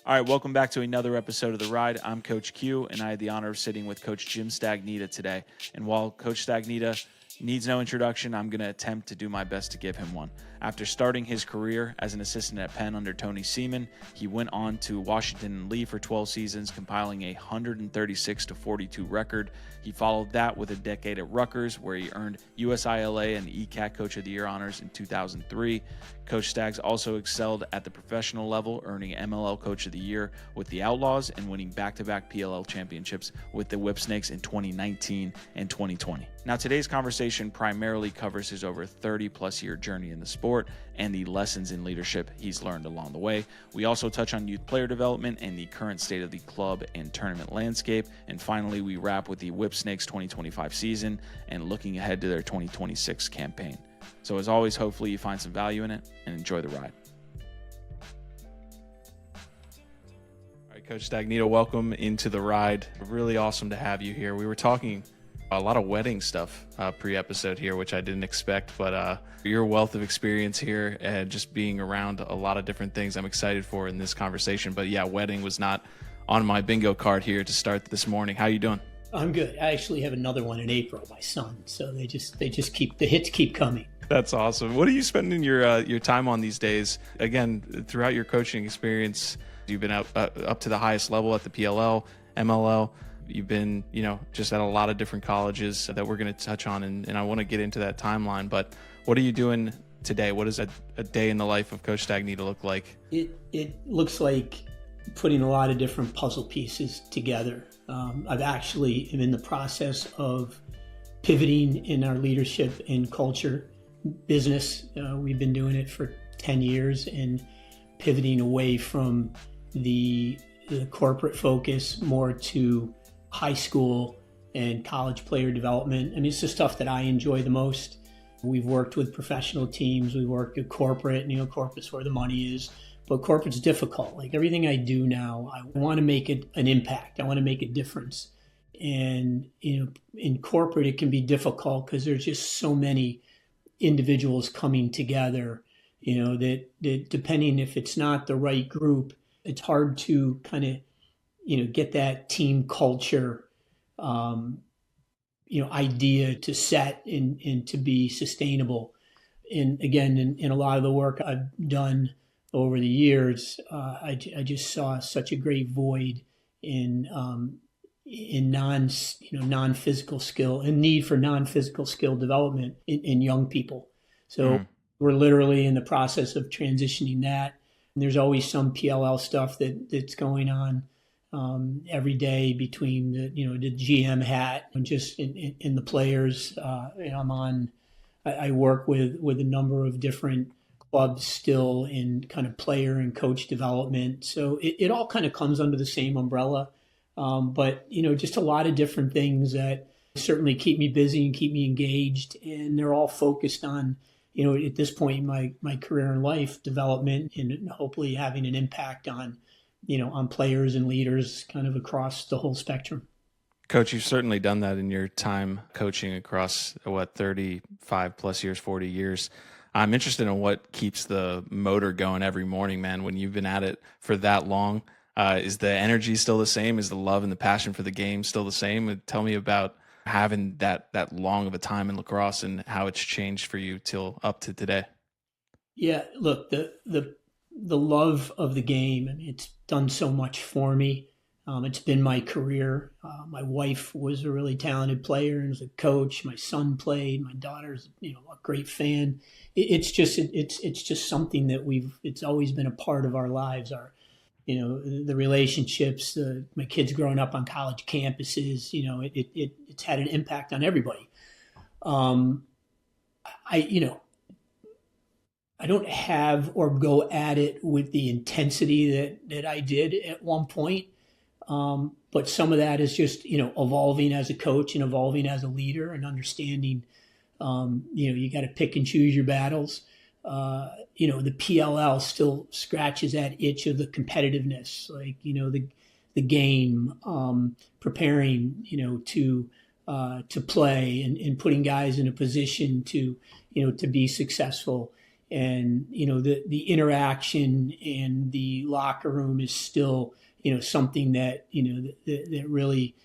All right, welcome back to another episode of The Ride. I'm Coach Q, and I had the honor of sitting with Coach Jim Stagnitta today. And while Coach Stagnitta needs no introduction, I'm going to attempt to do my best to give him one. After starting his career as an assistant at Penn under Tony Seaman, he went on to Washington and Lee for 12 seasons, compiling a 136-42 record. He followed that with a decade at Rutgers, where he earned USILA and ECAC Coach of the Year honors in 2003. Coach Staggs also excelled at the professional level, earning MLL Coach of the Year with the Outlaws and winning back-to-back PLL championships with the Whipsnakes in 2019 and 2020. Now, today's conversation primarily covers his over 30-plus year journey in the sport and the lessons in leadership he's learned along the way. We also touch on youth player development and the current state of the club and tournament landscape. And finally, we wrap with the Whipsnakes 2025 season and looking ahead to their 2026 campaign. So as always, hopefully you find some value in it and enjoy the ride. All right, Coach Stagnitta, welcome into the ride. Really awesome to have you here. We were talking a lot of wedding stuff pre-episode here, which I didn't expect, but your wealth of experience here and just being around a lot of different things I'm excited for in this conversation. But yeah, wedding was not on my bingo card here to start this morning. How you doing? I'm good. I actually have another one in April, my son. So they just keep, the hits keep coming. That's awesome. What are you spending your time on these days? Again, throughout your coaching experience, you've been up to the highest level at the PLL, MLL. You've been, just at a lot of different colleges that we're going to touch on, and I want to get into that timeline. But what are you doing today? What does a day in the life of Coach Stagnitta look like? It looks like putting a lot of different puzzle pieces together. I've actually am in the process of pivoting in our leadership and culture business. We've been doing it for 10 years and pivoting away from the corporate focus more to high school and college player development. I mean, it's the stuff that I enjoy the most. We've worked with professional teams. We've worked at corporate, corporate's where the money is. But corporate's difficult. Like everything I do now, I want to make it an impact. I want to make a difference. And, in corporate, it can be difficult because there's just so many individuals coming together, that depending if it's not the right group, it's hard to kind of, get that team culture, idea to set and to be sustainable. And again, in a lot of the work I've done over the years, I just saw such a great void in non-physical skill and need for non-physical skill development in young people. So we're literally in the process of transitioning that. And there's always some PLL stuff that's going on every day between the GM hat and just in the players. I work with a number of different clubs still in kind of player and coach development. So it all kind of comes under the same umbrella. But just a lot of different things that certainly keep me busy and keep me engaged. And they're all focused on, at this point in my career and life, development and hopefully having an impact on, on players and leaders kind of across the whole spectrum. Coach, you've certainly done that in your time coaching across 35 plus years, 40 years. I'm interested in what keeps the motor going every morning, man, when you've been at it for that long. Is the energy still the same? Is the love and the passion for the game still the same? Tell me about having that long of a time in lacrosse and how it's changed for you till up to today. Yeah, look, the love of the game, I mean, it's done so much for me. It's been my career. My wife was a really talented player and was a coach. My son played. My daughter's, a great fan. It's just something that it's always been a part of our lives. The relationships, my kids growing up on college campuses, it's had an impact on everybody. I don't have or go at it with the intensity that I did at one point. But some of that is just, evolving as a coach and evolving as a leader and understanding, you got to pick and choose your battles. The PLL still scratches that itch of the competitiveness, like, the game, preparing, to play and putting guys in a position to be successful. and the interaction and the locker room is still something that that really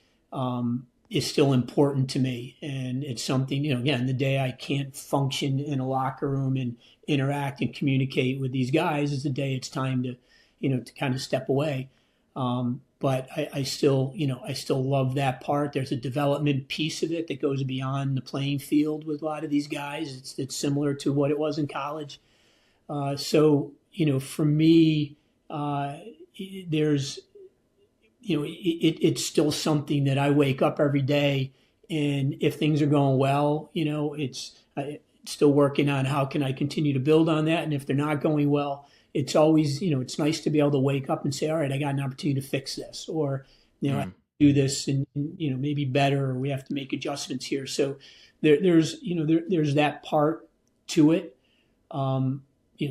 is still important to me. And it's something, again, the day I can't function in a locker room and interact and communicate with these guys is the day it's time to to kind of step away. But I still love that part. There's a development piece of it that goes beyond the playing field with a lot of these guys. It's similar to what it was in college. So for me, there's it's still something that I wake up every day, and if things are going well, it's still working on how can I continue to build on that, and if they're not going well, it's always, it's nice to be able to wake up and say, all right, I got an opportunity to fix this, or, I do this and maybe better, or we have to make adjustments here. So there's that part to it.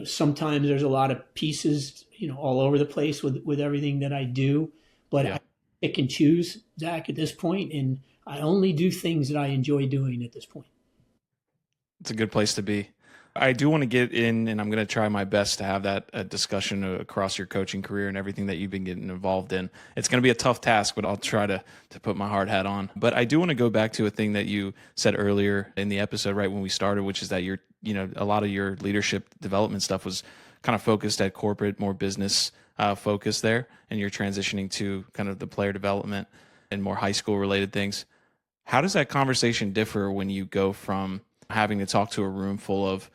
Sometimes there's a lot of pieces, all over the place with everything that I do, but I pick and choose, Zach, at this point, and I only do things that I enjoy doing at this point. It's a good place to be. I do want to get in, and I'm going to try my best to have that discussion across your coaching career and everything that you've been getting involved in. It's going to be a tough task, but I'll try to put my hard hat on. But I do want to go back to a thing that you said earlier in the episode, right when we started, which is that a lot of your leadership development stuff was kind of focused at corporate, more business focus there, and you're transitioning to kind of the player development and more high school related things. How does that conversation differ when you go from having to talk to a room full of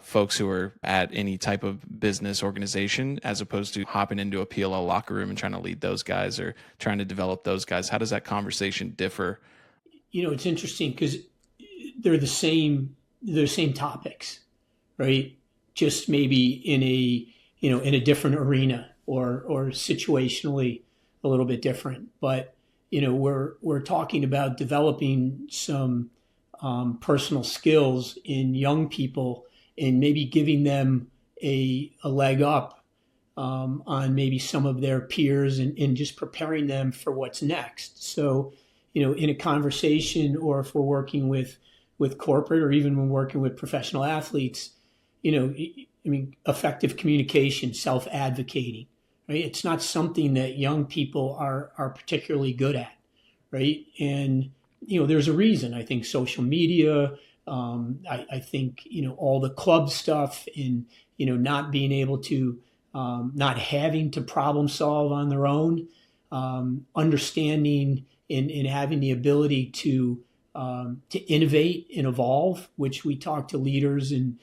folks who are at any type of business organization, as opposed to hopping into a PLL locker room and trying to lead those guys or trying to develop those guys? How does that conversation differ? It's interesting because they're the same topics, right? Just maybe in a different arena or situationally a little bit different. But we're talking about developing some personal skills in young people and maybe giving them a leg up on maybe some of their peers and just preparing them for what's next. So, in a conversation, or if we're working with corporate, or even when working with professional athletes, effective communication, self-advocating, right? It's not something that young people are particularly good at, right? And there's a reason. I think social media, I think, all the club stuff, and, not being able to, not having to problem solve on their own, understanding and having the ability to innovate and evolve, which we talk to leaders in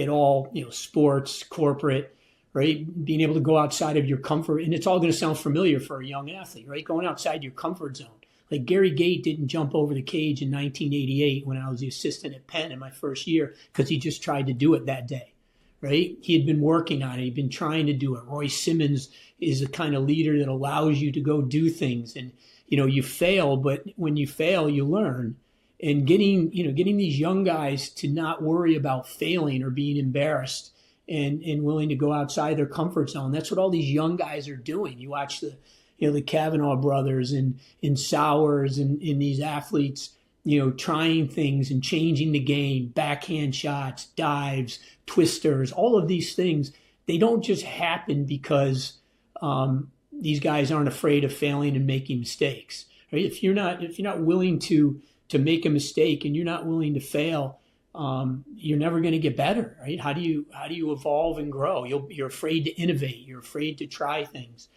all, sports, corporate, right? Being able to go outside of your comfort, and it's all going to sound familiar for a young athlete, right? Going outside your comfort zone. Like Gary Gait didn't jump over the cage in 1988 when I was the assistant at Penn in my first year because he just tried to do it that day, right? He had been working on it. He'd been trying to do it. Roy Simmons is the kind of leader that allows you to go do things. And, you fail, but when you fail, you learn. And getting these young guys to not worry about failing or being embarrassed and willing to go outside their comfort zone. That's what all these young guys are doing. You watch the Kavanaugh brothers and Sowers and these athletes, trying things and changing the game, backhand shots, dives, twisters, all of these things. They don't just happen because these guys aren't afraid of failing and making mistakes, right? If you're not willing to make a mistake and you're not willing to fail, you're never going to get better, right? How do you evolve and grow? You're afraid to innovate. You're afraid to try things.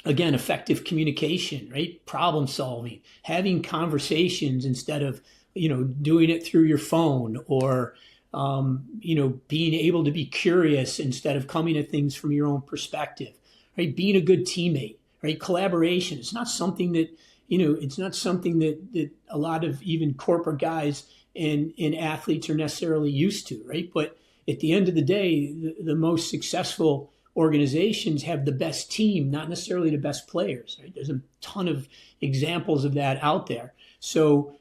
Again, effective communication, right? Problem solving, having conversations instead of, doing it through your phone, or, being able to be curious instead of coming at things from your own perspective, right? Being a good teammate, right? Collaboration. It's not something that, that a lot of even corporate guys and athletes are necessarily used to, right? But at the end of the day, the most successful organizations have the best team, not necessarily the best players, right? There's a ton of examples of that out there. So,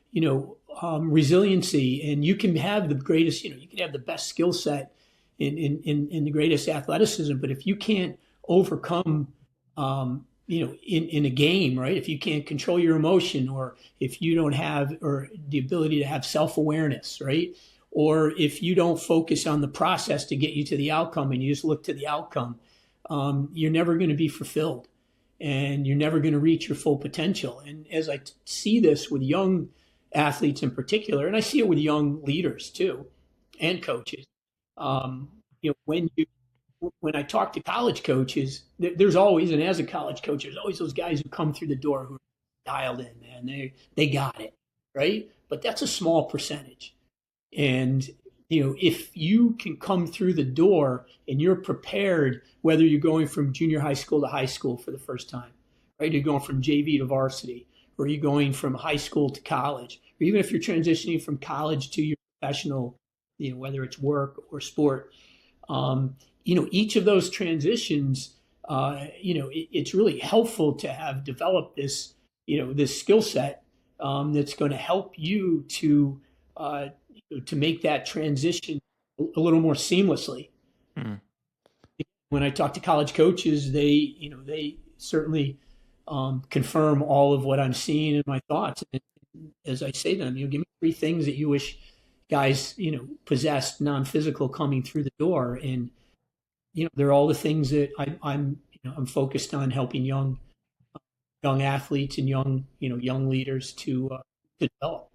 resiliency, and you can have the greatest, you can have the best skill set in the greatest athleticism, but if you can't overcome, in a game, right? If you can't control your emotion, or if you don't have, or the ability to have self-awareness, right? or if you don't focus on the process to get you to the outcome and you just look to the outcome, you're never going to be fulfilled and you're never going to reach your full potential. And as I see this with young athletes in particular, and I see it with young leaders too, and coaches, when I talk to college coaches, there's always, and as a college coach, there's always those guys who come through the door who are dialed in, man. They got it, right? But that's a small percentage. And if you can come through the door and you're prepared, whether you're going from junior high school to high school for the first time, right? You're going from JV to varsity, or you're going from high school to college, or even if you're transitioning from college to your professional, whether it's work or sport, each of those transitions, it's really helpful to have developed this, this skill set that's going to help you to make that transition a little more seamlessly. Mm. When I talk to college coaches, they certainly confirm all of what I'm seeing in my thoughts. And as I say to them, give me 3 things that you wish guys, possessed non-physical coming through the door. And, they're all the things that I'm focused on helping young athletes and young leaders to develop.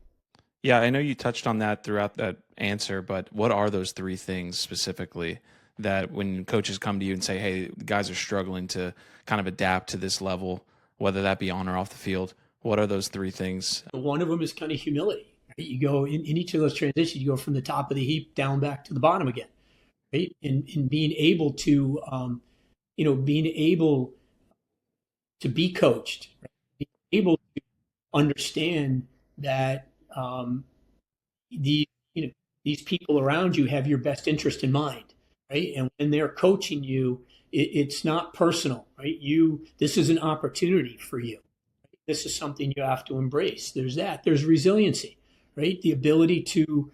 Yeah, I know you touched on that throughout that answer, but what are those 3 things specifically that when coaches come to you and say, hey, the guys are struggling to kind of adapt to this level, whether that be on or off the field, what are those 3 things? One of them is kind of humility. Right? You go in each of those transitions, you go from the top of the heap down back to the bottom again, right? And being able to, being able to be coached, right? Being able to understand that these people around you have your best interest in mind, right? And when they're coaching you, it's not personal, right? This is an opportunity for you. This is something you have to embrace. There's resiliency, right? The ability to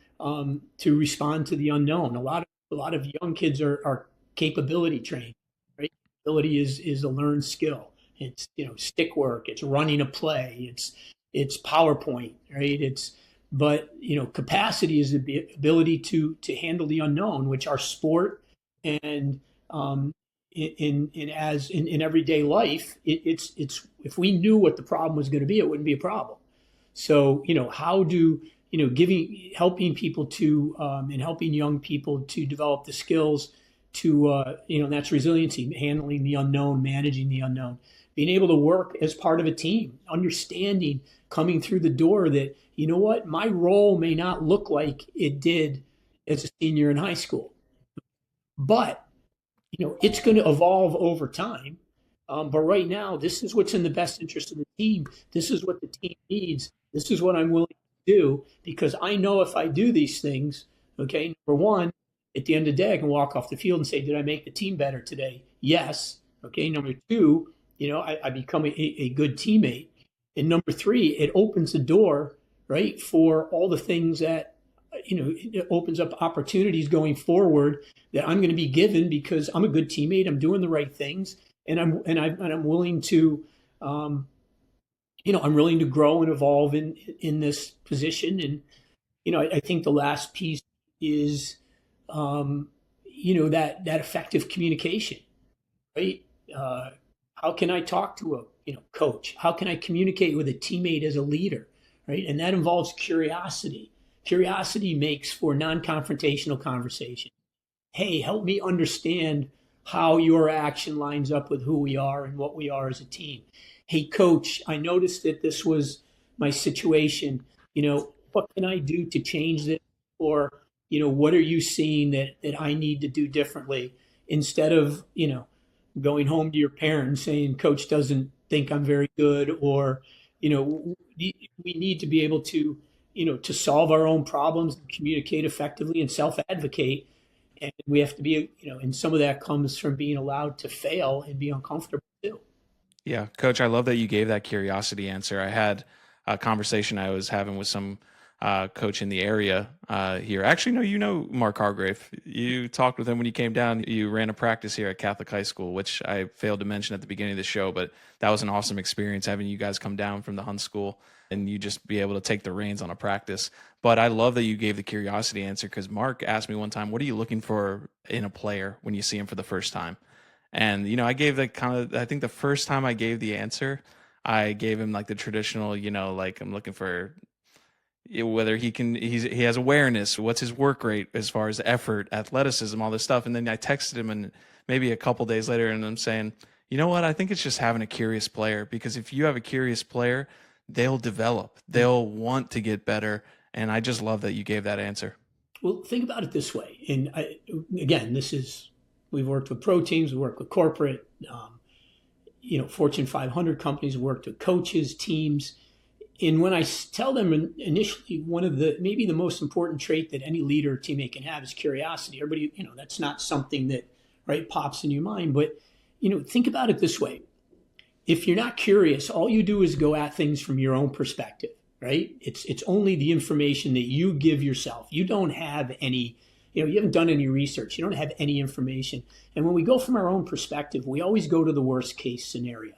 respond to the unknown. A lot of young kids are capability trained, right? Ability is a learned skill. It's stick work. It's running a play. It's PowerPoint, right? But capacity is the ability to handle the unknown, which our sport and in everyday life, it's if we knew what the problem was going to be, it wouldn't be a problem. So how do helping people to and helping young people to develop the skills to that's resiliency, handling the unknown, managing the unknown, being able to work as part of a team, understanding coming through the door that my role may not look like it did as a senior in high school, but it's going to evolve over time. But right now, this is what's in the best interest of the team. This is what the team needs. This is what I'm willing to do, because I know if I do these things, okay, number one, at the end of the day, I can walk off the field and say, did I make the team better today? Yes. Okay. Number two, I become a good teammate. And number 3, it opens the door, right, for all the things that, it opens up opportunities going forward that I'm going to be given because I'm a good teammate. I'm doing the right things, and I'm willing to, I'm willing to grow and evolve in this position. And I think the last piece is, that effective communication, right? How can I talk to a coach? How can I communicate with a teammate as a leader, right? And that involves curiosity. Curiosity makes for non-confrontational conversation. Hey, help me understand how your action lines up with who we are and what we are as a team. Hey, coach, I noticed that this was my situation. What can I do to change this? Or, what are you seeing that I need to do differently? Instead of, going home to your parents saying, coach doesn't think I'm very good, or, we need to be able to, to solve our own problems and communicate effectively and self-advocate. And we have to be, and some of that comes from being allowed to fail and be uncomfortable too. Yeah, Coach, I love that you gave that curiosity answer. I had a conversation I was having with some coach in the area here. Actually, no, you know Mark Hargrave. You talked with him when you came down. You ran a practice here at Catholic High School, which I failed to mention at the beginning of the show, but that was an awesome experience having you guys come down from the Hunt School and you just be able to take the reins on a practice. But I love that you gave the curiosity answer, because Mark asked me one time, what are you looking for in a player when you see him for the first time? And, I gave I think the first time I gave the answer, I gave him like the traditional, like I'm looking for whether he has awareness, what's his work rate as far as effort, athleticism, all this stuff. And then I texted him and maybe a couple days later and I'm saying, you know what? I think it's just having a curious player, because if you have a curious player, they'll develop, they'll want to get better. And I just love that you gave that answer. Well, think about it this way. And again, we've worked with pro teams, we work with corporate, Fortune 500 companies, worked with coaches, teams. And when I tell them initially, one of maybe the most important trait that any leader or teammate can have is curiosity. Everybody, that's not something that pops in your mind. But, think about it this way. If you're not curious, all you do is go at things from your own perspective, right? It's only the information that you give yourself. You don't have any, you haven't done any research. You don't have any information. And when we go from our own perspective, we always go to the worst case scenario,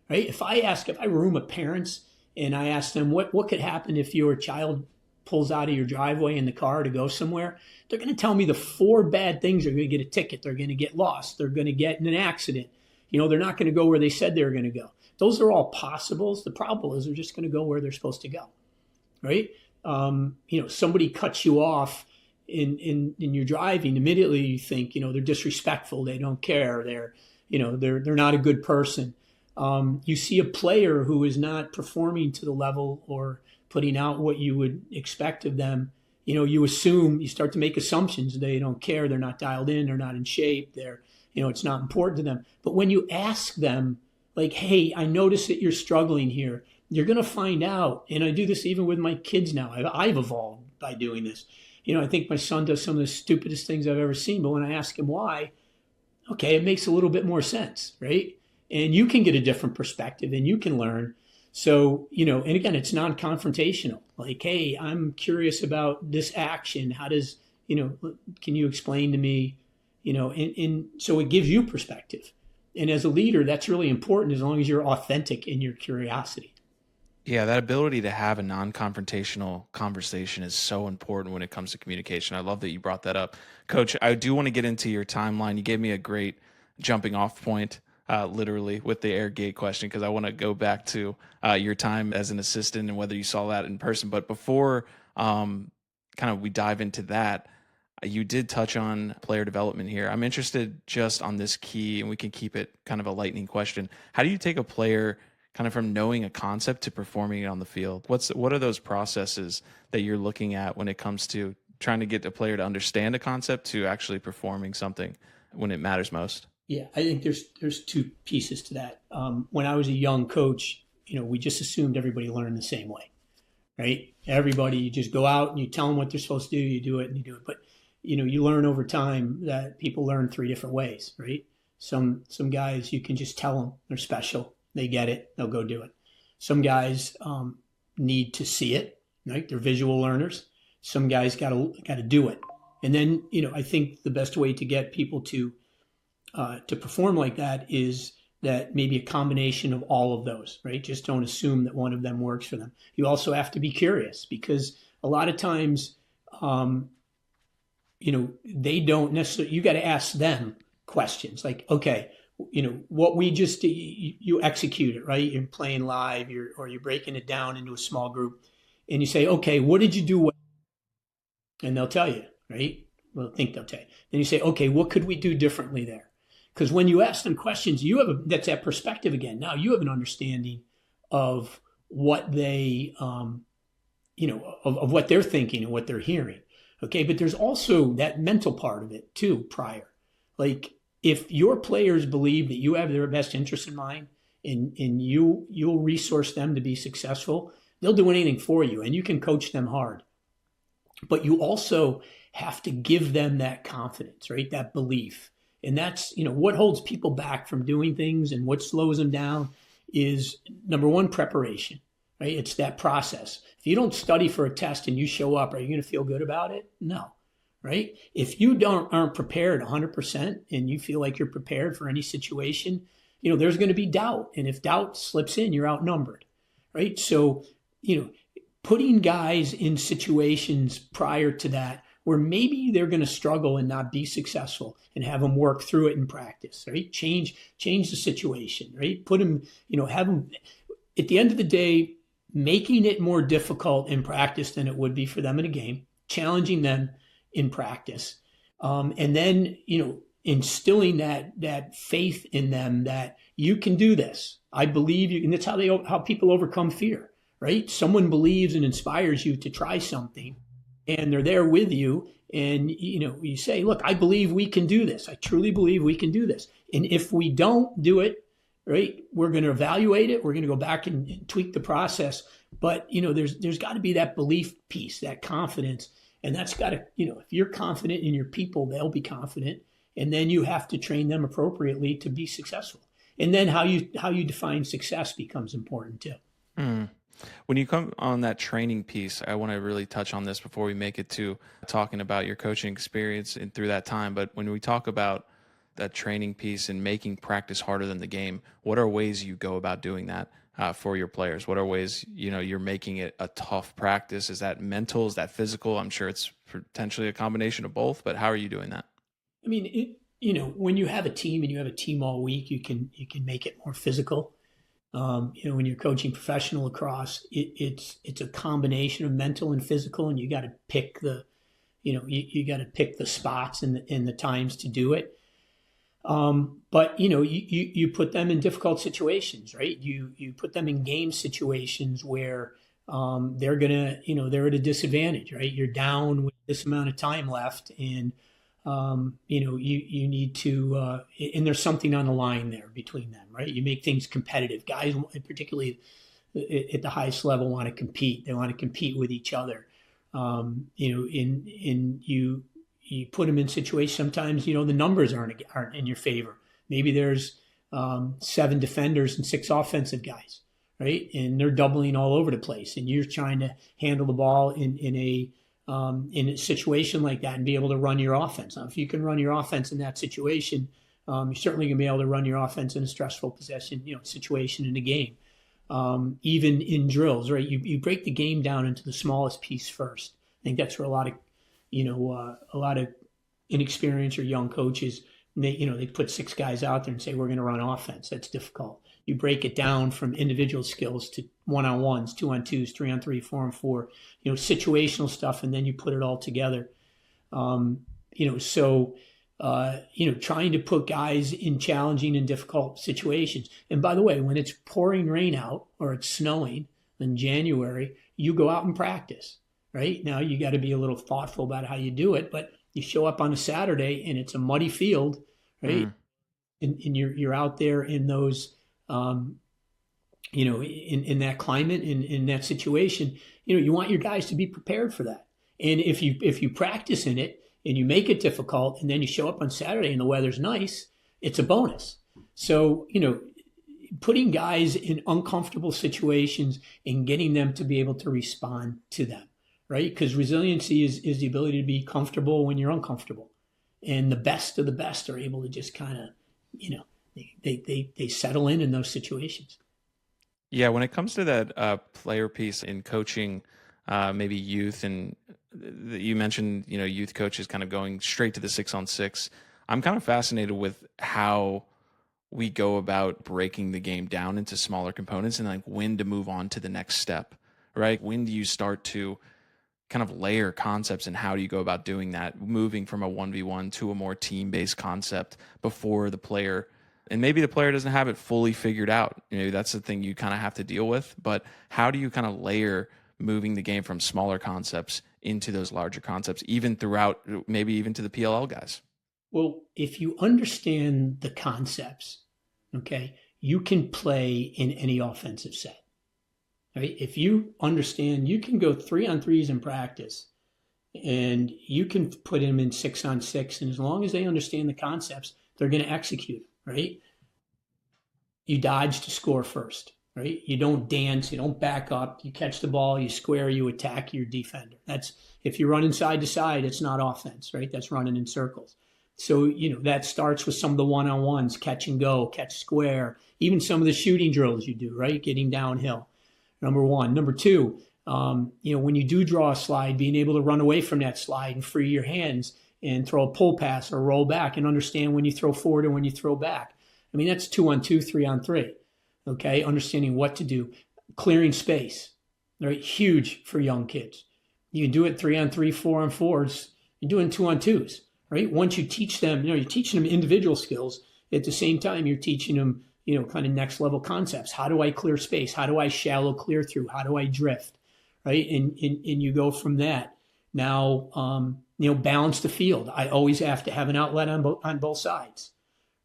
right? If I room of parents and I ask them what could happen if your child pulls out of your driveway in the car to go somewhere, they're going to tell me the 4 bad things. They're going to get a ticket. They're going to get lost. They're going to get in an accident. They're not going to go where they said they were going to go. Those are all possibles. The problem is they're just going to go where they're supposed to go, right? Somebody cuts you off in your driving. Immediately you think, they're disrespectful. They don't care. They're not a good person. You see a player who is not performing to the level or putting out what you would expect of them. You start to make assumptions. They don't care. They're not dialed in. They're not in shape. It's not important to them. But when you ask them, like, hey, I notice that you're struggling here, you're going to find out. And I do this even with my kids now. I've evolved by doing this. I think my son does some of the stupidest things I've ever seen. But when I ask him why, okay, it makes a little bit more sense, right? And you can get a different perspective and you can learn. So, and again, it's non-confrontational. Like, hey, I'm curious about this action. How does, can you explain to me, and so it gives you perspective. And as a leader, that's really important as long as you're authentic in your curiosity. Yeah, that ability to have a non-confrontational conversation is so important when it comes to communication. I love that you brought that up. Coach, I do want to get into your timeline. You gave me a great jumping off point, literally, with the air gate question, because I want to go back to your time as an assistant and whether you saw that in person. But before we dive into that, you did touch on player development here. I'm interested just on this key, and we can keep it kind of a lightning question. How do you take a player kind of from knowing a concept to performing it on the field? What are those processes that you're looking at when it comes to trying to get a player to understand a concept to actually performing something when it matters most? Yeah, I think there's 2 pieces to that. When I was a young coach, we just assumed everybody learned the same way, right? Everybody, you just go out and you tell them what they're supposed to do, you do it and you do it. But you learn over time that people learn 3 different ways, right? Some guys, you can just tell them they're special. They get it. They'll go do it. Some guys need to see it, right? They're visual learners. Some guys got to do it. And then, I think the best way to get people to perform like that is that maybe a combination of all of those, right? Just don't assume that one of them works for them. You also have to be curious, because a lot of times, they don't necessarily, you got to ask them questions like, okay, what we just, you execute it, right? You're playing live, or you're breaking it down into a small group, and you say, okay, what did you do well? And they'll tell you, right? Well, I think they'll tell you. Then you say, okay, what could we do differently there? Because when you ask them questions, that's that perspective again. Now you have an understanding of what they, of what they're thinking and what they're hearing. Okay, but there's also that mental part of it too prior. Like, if your players believe that you have their best interest in mind and you'll resource them to be successful, they'll do anything for you, and you can coach them hard. But you also have to give them that confidence, right? That belief. And that's, what holds people back from doing things and what slows them down is, number one, preparation, right? It's that process. If you don't study for a test and you show up, are you going to feel good about it? No, right? If you aren't prepared 100% and you feel like you're prepared for any situation, there's going to be doubt. And if doubt slips in, you're outnumbered, right? So, putting guys in situations prior to that where maybe they're going to struggle and not be successful, and have them work through it in practice, right? Change the situation, right? Put them, have them, at the end of the day, making it more difficult in practice than it would be for them in a game, challenging them in practice. And then, instilling that faith in them that you can do this. I believe you, and that's how people overcome fear, right? Someone believes and inspires you to try something, and they're there with you. And, you say, look, I believe we can do this. I truly believe we can do this. And if we don't do it, right, we're going to evaluate it. We're going to go back and tweak the process. But, there's got to be that belief piece, that confidence. And that's got to, if you're confident in your people, they'll be confident. And then you have to train them appropriately to be successful. And then how you define success becomes important too. Mm. When you come on that training piece, I want to really touch on this before we make it to talking about your coaching experience and through that time. But when we talk about that training piece and making practice harder than the game, what are ways you go about doing that for your players? What are ways, you're making it a tough practice? Is that mental? Is that physical? I'm sure it's potentially a combination of both, but how are you doing that? I mean, when you have a team and you have a team all week, you can make it more physical. When you're coaching professional lacrosse, it's a combination of mental and physical, and you got to pick you got to pick the spots and the times to do it. But you put them in difficult situations, right? You put them in game situations where they're they're at a disadvantage, right? You're down with this amount of time left, and you need to, and there's something on the line there between them, right? You make things competitive. Guys, particularly at the highest level, want to compete. They want to compete with each other. You put them in situations. Sometimes, the numbers aren't in your favor. Maybe there's 7 defenders and 6 offensive guys, right? And they're doubling all over the place, and you're trying to handle the ball in a situation like that and be able to run your offense. Now, if you can run your offense in that situation, you're certainly going to be able to run your offense in a stressful possession, situation in a game. Even in drills, right? You break the game down into the smallest piece first. I think that's where a lot of inexperienced or young coaches, they put 6 guys out there and say, we're going to run offense. That's difficult. You break it down from individual skills to 1-on-1s, 2-on-2s, 3-on-3, 4-on-4, situational stuff, and then you put it all together. Trying to put guys in challenging and difficult situations. And by the way, when it's pouring rain out or it's snowing in January, you go out and practice, right? Now you got to be a little thoughtful about how you do it, but you show up on a Saturday and it's a muddy field, right? And you're out there in those, in that climate, in that situation, you want your guys to be prepared for that. And if you practice in it and you make it difficult and then you show up on Saturday and the weather's nice, it's a bonus. So, putting guys in uncomfortable situations and getting them to be able to respond to them, right? Because resiliency is the ability to be comfortable when you're uncomfortable. And the best of the best are able to just kind of, they settle in those situations. Yeah, when it comes to that player piece in coaching, maybe youth, and you mentioned, youth coaches kind of going straight to the 6-on-6. I'm kind of fascinated with how we go about breaking the game down into smaller components and like when to move on to the next step, right? When do you start to kind of layer concepts, and how do you go about doing that, moving from a 1v1 to a more team-based concept before the player, and maybe the player doesn't have it fully figured out. That's the thing you kind of have to deal with. But how do you kind of layer moving the game from smaller concepts into those larger concepts, even throughout, maybe even to the PLL guys? Well, if you understand the concepts, okay, you can play in any offensive set. Right? If you understand, you can go 3-on-3s in practice, and you can put them in 6-on-6, and as long as they understand the concepts, they're going to execute. Right? You dodge to score first. right? You don't dance, you don't back up, you catch the ball, you square, you attack your defender. That's, if you run inside to side, it's not offense, right? That's running in circles. So, that starts with some of the one-on-ones, catch and go, catch square, even some of the shooting drills you do, right? Getting downhill. Number one. Number two, when you do draw a slide, being able to run away from that slide and free your hands and throw a pull pass or roll back and understand when you throw forward and when you throw back. I mean, that's 2-on-2, 3-on-3. Okay, understanding what to do, clearing space, right? Huge for young kids. You can do it 3-on-3, 4-on-4s. You're doing 2-on-2s, right? Once you teach them, you're teaching them individual skills. At the same time, you're teaching them, kind of next level concepts. How do I clear space? How do I shallow clear through? How do I drift, right? And you go from that. Now, balance the field. I always have to have an outlet on both sides,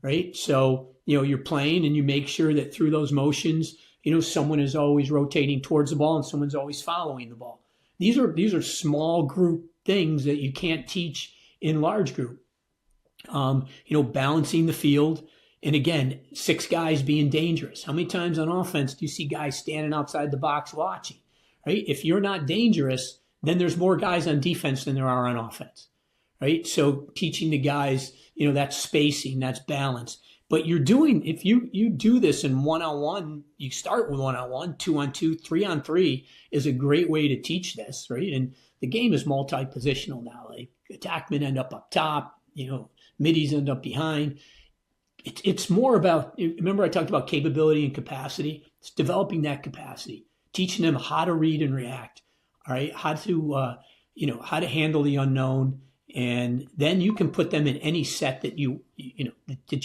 right? So, you're playing and you make sure that through those motions, someone is always rotating towards the ball and someone's always following the ball. These are small group things that you can't teach in large group. Balancing the field. And again, 6 guys being dangerous. How many times on offense do you see guys standing outside the box watching, right? If you're not dangerous, then there's more guys on defense than there are on offense, right? So teaching the guys, that's spacing, that's balance. But if you do this in one-on-one, you start with one-on-one, 2-on-2, 3-on-3 is a great way to teach this, right? And the game is multi-positional now. Like attackmen end up top, middies end up behind. It's more about, remember I talked about capability and capacity? It's developing that capacity, teaching them how to read and react, all right? How to handle the unknown. And then you can put them in any set that you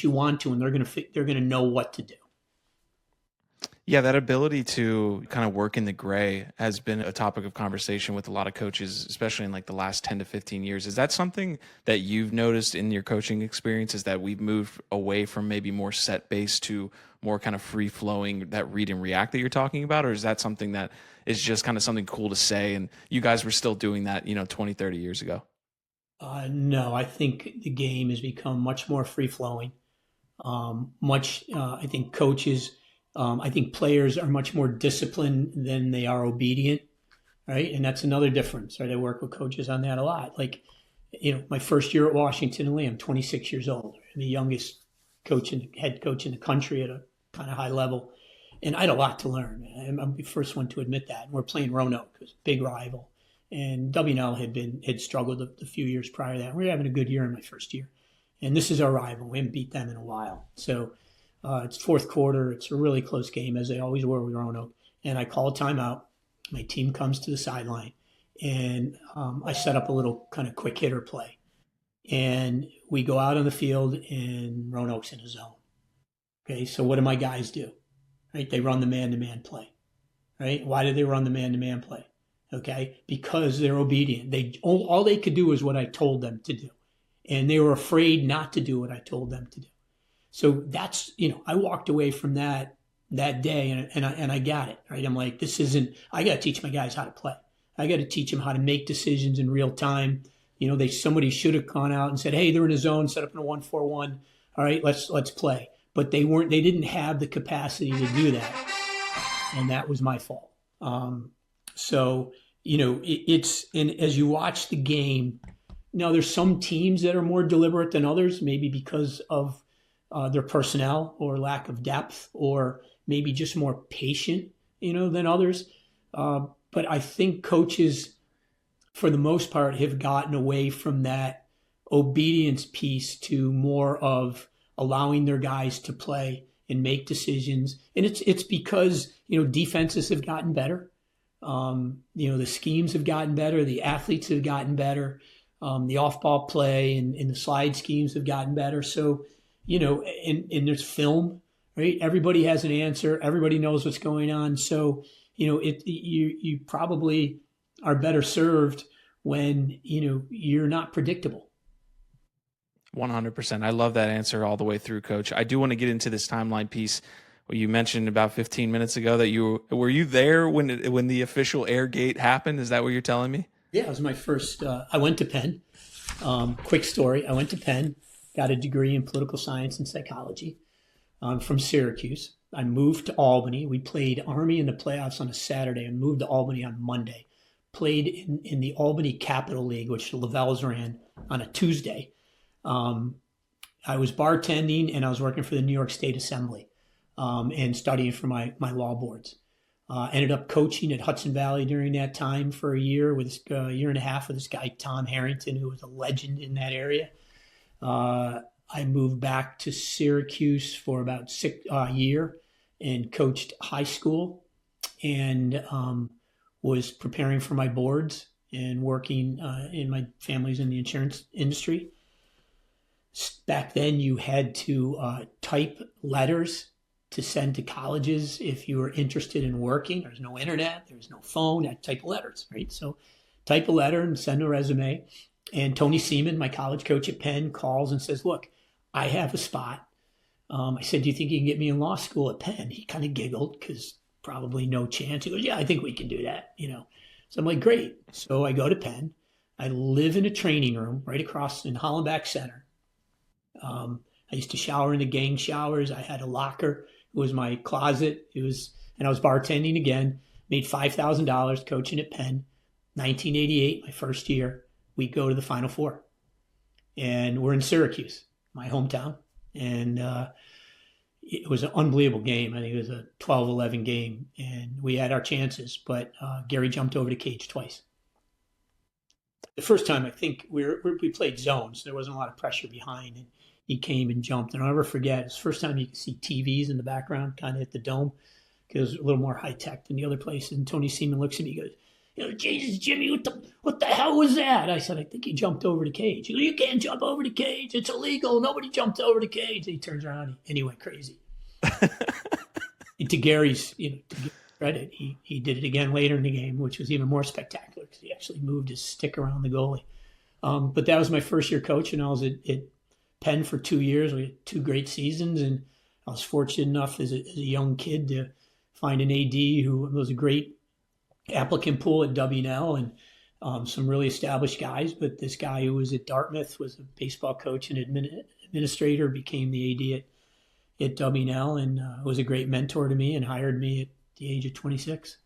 want to, and they're going to know what to do. Yeah, that ability to kind of work in the gray has been a topic of conversation with a lot of coaches, especially in like the last 10 to 15 years. Is that something that you've noticed in your coaching experience, is that we've moved away from maybe more set-based to more kind of free-flowing, that read and react that you're talking about? Or is that something that is just kind of something cool to say and you guys were still doing that, 20, 30 years ago? No, I think the game has become much more free-flowing. I think coaches... I think players are much more disciplined than they are obedient, right? And that's another difference, right? I work with coaches on that a lot. Like, my first year at Washington and Lee, I'm 26 years old. I'm the youngest head coach in the country at a kind of high level. And I had a lot to learn. I'm the first one to admit that. And we're playing Roanoke, who's a big rival. And W&L had struggled a few years prior to that. We were having a good year in my first year. And this is our rival. We haven't beat them in a while. So it's fourth quarter. It's a really close game, as they always were with Roanoke. And I call a timeout. My team comes to the sideline. And I set up a little kind of quick hitter play. And we go out on the field, and Roanoke's in a zone. Okay, so what do my guys do? Right, they run the man-to-man play. Right? Why do they run the man-to-man play? Okay, because they're obedient. All they could do is what I told them to do. And they were afraid not to do what I told them to do. So that's, I walked away from that day and I got it, right? I'm like, I got to teach my guys how to play. I got to teach them how to make decisions in real time. Somebody should have gone out and said, hey, they're in a zone, set up in a 1-4-1. All right, let's play. But they didn't have the capacity to do that. And that was my fault. So, and as you watch the game, now there's some teams that are more deliberate than others, maybe because of their personnel or lack of depth, or maybe just more patient, than others. But I think coaches, for the most part, have gotten away from that obedience piece to more of allowing their guys to play and make decisions. And it's because, defenses have gotten better. The schemes have gotten better. The athletes have gotten better. The off-ball play and the slide schemes have gotten better. So, and there's film, right? Everybody has an answer. Everybody knows what's going on. So, you probably are better served when, you're not predictable. 100%. I love that answer all the way through, Coach. I do want to get into this timeline piece. Well, you mentioned about 15 minutes ago that were you there when the official air gate happened? Is that what you're telling me? Yeah, it was my first. I went to Penn. Quick story. I went to Penn, got a degree in political science and psychology. from Syracuse. I moved to Albany. We played Army in the playoffs on a Saturday and moved to Albany on Monday. Played in the Albany Capital League, which the Lavelles ran, on a Tuesday. I was bartending and I was working for the New York State Assembly and studying for my law boards. Ended up coaching at Hudson Valley during that time for a year, with a year and a half with this guy, Tom Harrington, who was a legend in that area. I moved back to Syracuse for about a year and coached high school, and was preparing for my boards and working in my family's in the insurance industry. Back then, you had to type letters to send to colleges if you were interested in working. There's no internet, there's no phone. I type letters, right? So type a letter and send a resume. And Tony Seaman, my college coach at Penn, calls and says, look, I have a spot. I said, do you think you can get me in law school at Penn? He kind of giggled because probably no chance. He goes, yeah, I think we can do that, So I'm like, great. So I go to Penn. I live in a training room right across in Hollenbach Center. I used to shower in the gang showers. I had a locker. It was my closet. And I was bartending again. Made $5,000 coaching at Penn. 1988, my first year, we go to the Final Four. And we're in Syracuse, my hometown. And it was an unbelievable game. I think it was a 12-11 game. And we had our chances, but Gary jumped over the cage twice. The first time, I think we played zones. There wasn't a lot of pressure behind. And he came and jumped. And I'll never forget, it's the first time you could see TVs in the background, kind of at the dome, because it was a little more high-tech than the other place. And Tony Seaman looks at me and goes, Jesus, Jimmy, what the hell was that? I said, I think he jumped over the cage. He goes, you can't jump over the cage. It's illegal. Nobody jumped over the cage. And he turns around and he went crazy. To Gary's credit, he did it again later in the game, which was even more spectacular because he actually moved his stick around the goalie. But that was my first year coaching. I was at Penn for 2 years. We had 2 great seasons, and I was fortunate enough as a young kid to find an AD who was a great applicant pool at W&L, and some really established guys. But this guy who was at Dartmouth was a baseball coach and administrator, became the AD at W&L, and was a great mentor to me and hired me at the age of 26.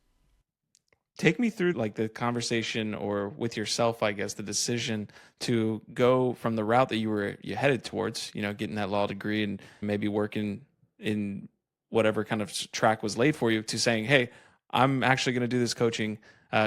Take me through like the conversation, or with yourself, I guess, the decision to go from the route that you headed towards, getting that law degree and maybe working in whatever kind of track was laid for you, to saying, hey, I'm actually going to do this coaching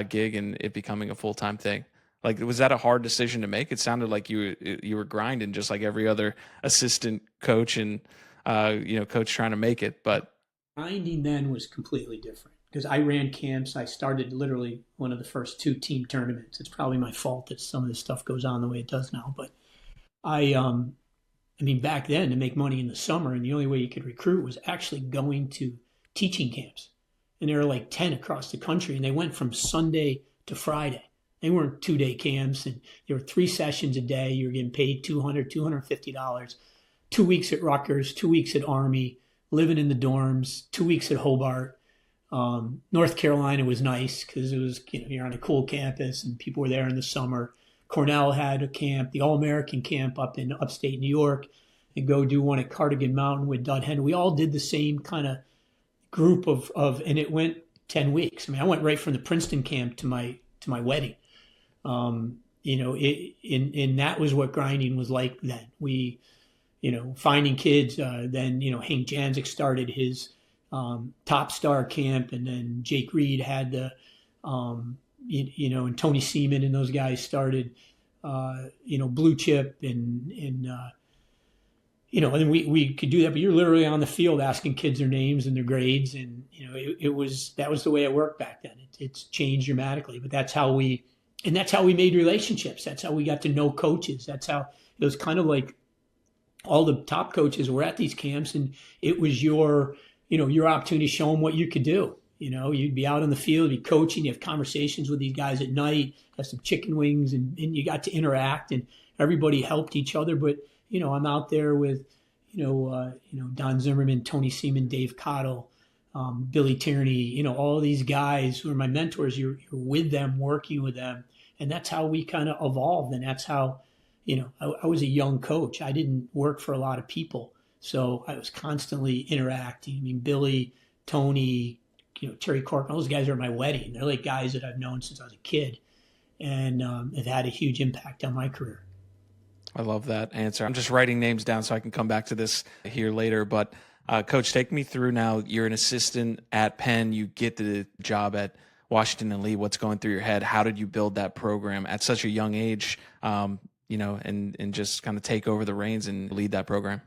gig and it becoming a full-time thing. Like, was that a hard decision to make? It sounded like you were grinding just like every other assistant coach and, coach trying to make it. But grinding then was completely different. Because I ran camps. I started literally one of the first 2 team tournaments. It's probably my fault that some of this stuff goes on the way it does now. But back then, to make money in the summer, and the only way you could recruit was actually going to teaching camps. And there were like 10 across the country, and they went from Sunday to Friday. They weren't 2-day camps, and there were 3 sessions a day. You were getting paid $200, $250. 2 weeks at Rutgers, 2 weeks at Army, living in the dorms, 2 weeks at Hobart. North Carolina was nice because it was, you're on a cool campus and people were there in the summer. Cornell had a camp, the All-American camp up in upstate New York, and go do one at Cardigan Mountain with Dud Henry. We all did the same kind of group of, and it went 10 weeks. I went right from the Princeton camp to my wedding. And that was what grinding was like then. We, finding kids, then, Hank Janzik started his Top Star camp, and then Jake Reed had the, and Tony Seaman and those guys started, Blue Chip and then we could do that, but you're literally on the field asking kids their names and their grades, and that was the way it worked back then. It's changed dramatically, but that's how we made relationships. That's how we got to know coaches. That's how it was kind of like all the top coaches were at these camps, and it was your opportunity to show them what you could do. You'd be out on the field, be coaching, you have conversations with these guys at night, have some chicken wings, and you got to interact, and everybody helped each other. But, I'm out there with, Don Zimmerman, Tony Seaman, Dave Cottle, Billy Tierney, all these guys who are my mentors. You're with them, working with them. And that's how we kind of evolved. And that's how, I was a young coach. I didn't work for a lot of people. So I was constantly interacting. I mean, Billy, Tony, Terry Cork, all those guys are at my wedding. They're like guys that I've known since I was a kid, and it had a huge impact on my career. I love that answer. I'm just writing names down so I can come back to this here later. But Coach, take me through now. You're an assistant at Penn. You get the job at Washington and Lee. What's going through your head? How did you build that program at such a young age? And just kind of take over the reins and lead that program.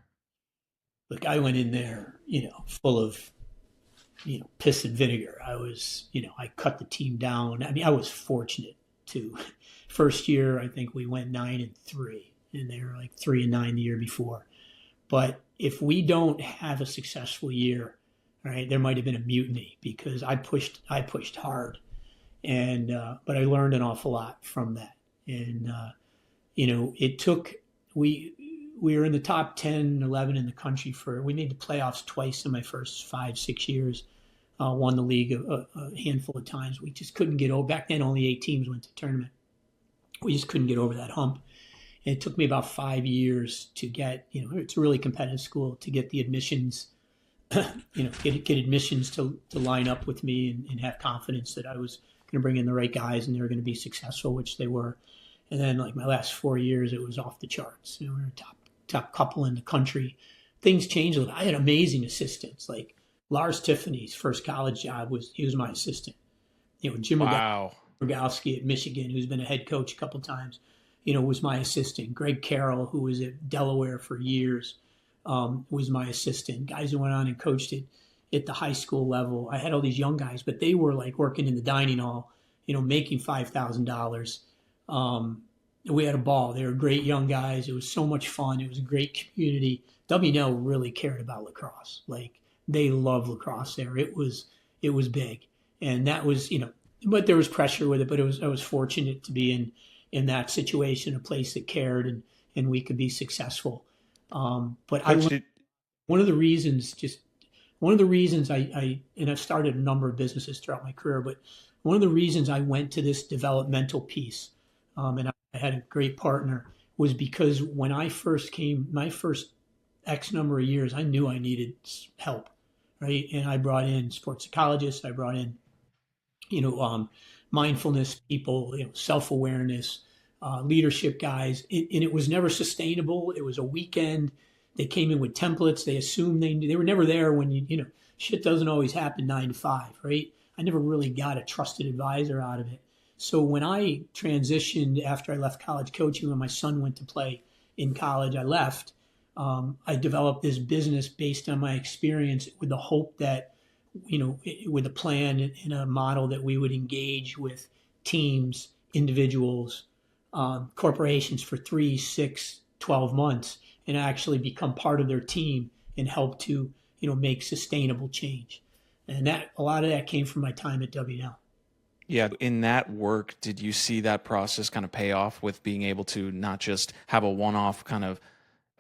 Look, I went in there, full of, piss and vinegar. I cut the team down. I mean, I was fortunate to. First year, I think we went 9-3, and they were like 3-9 the year before. But if we don't have a successful year, all right, there might have been a mutiny because I pushed hard, and but I learned an awful lot from that. And it took we were in the top 10, 11 in the country we made the playoffs twice in my first 5-6 years. Won the league a handful of times. We just couldn't get over. Back then, only 8 teams went to the tournament. We just couldn't get over that hump. And it took me about 5 years to get, it's a really competitive school, to get the admissions, get admissions to line up with me and have confidence that I was going to bring in the right guys and they were going to be successful, which they were. And then like my last 4 years, it was off the charts. We were a top couple in the country. Things changed a little. I had amazing assistants. Like Lars Tiffany's first college job he was my assistant. Jim Rogowski at Michigan, who's been a head coach a couple times, was my assistant. Greg Carroll, who was at Delaware for years, was my assistant. Guys who went on and coached at the high school level. I had all these young guys, but they were like working in the dining hall, making $5,000. We had a ball. They were great young guys. It was so much fun. It was a great community. WNL really cared about lacrosse. Like they love lacrosse there. It was big. And that was, but there was pressure with it, but I was fortunate to be in that situation, a place that cared and we could be successful. But one of the reasons and I've started a number of businesses throughout my career, but one of the reasons I went to this developmental piece, and I had a great partner, was because when I first came, my first X number of years, I knew I needed help, right? And I brought in sports psychologists, I brought in, mindfulness people, self-awareness, leadership guys, and it was never sustainable. It was a weekend. They came in with templates. They assumed they were never there when shit doesn't always happen 9 to 5, right? I never really got a trusted advisor out of it. So when I transitioned after I left college coaching, when my son went to play in college, I left. I developed this business based on my experience with the hope that, with a plan and a model that we would engage with teams, individuals, corporations for 3, 6, 12 months and actually become part of their team and help to, make sustainable change. And a lot of that came from my time at WNL. Yeah. In that work, did you see that process kind of pay off with being able to not just have a one-off kind of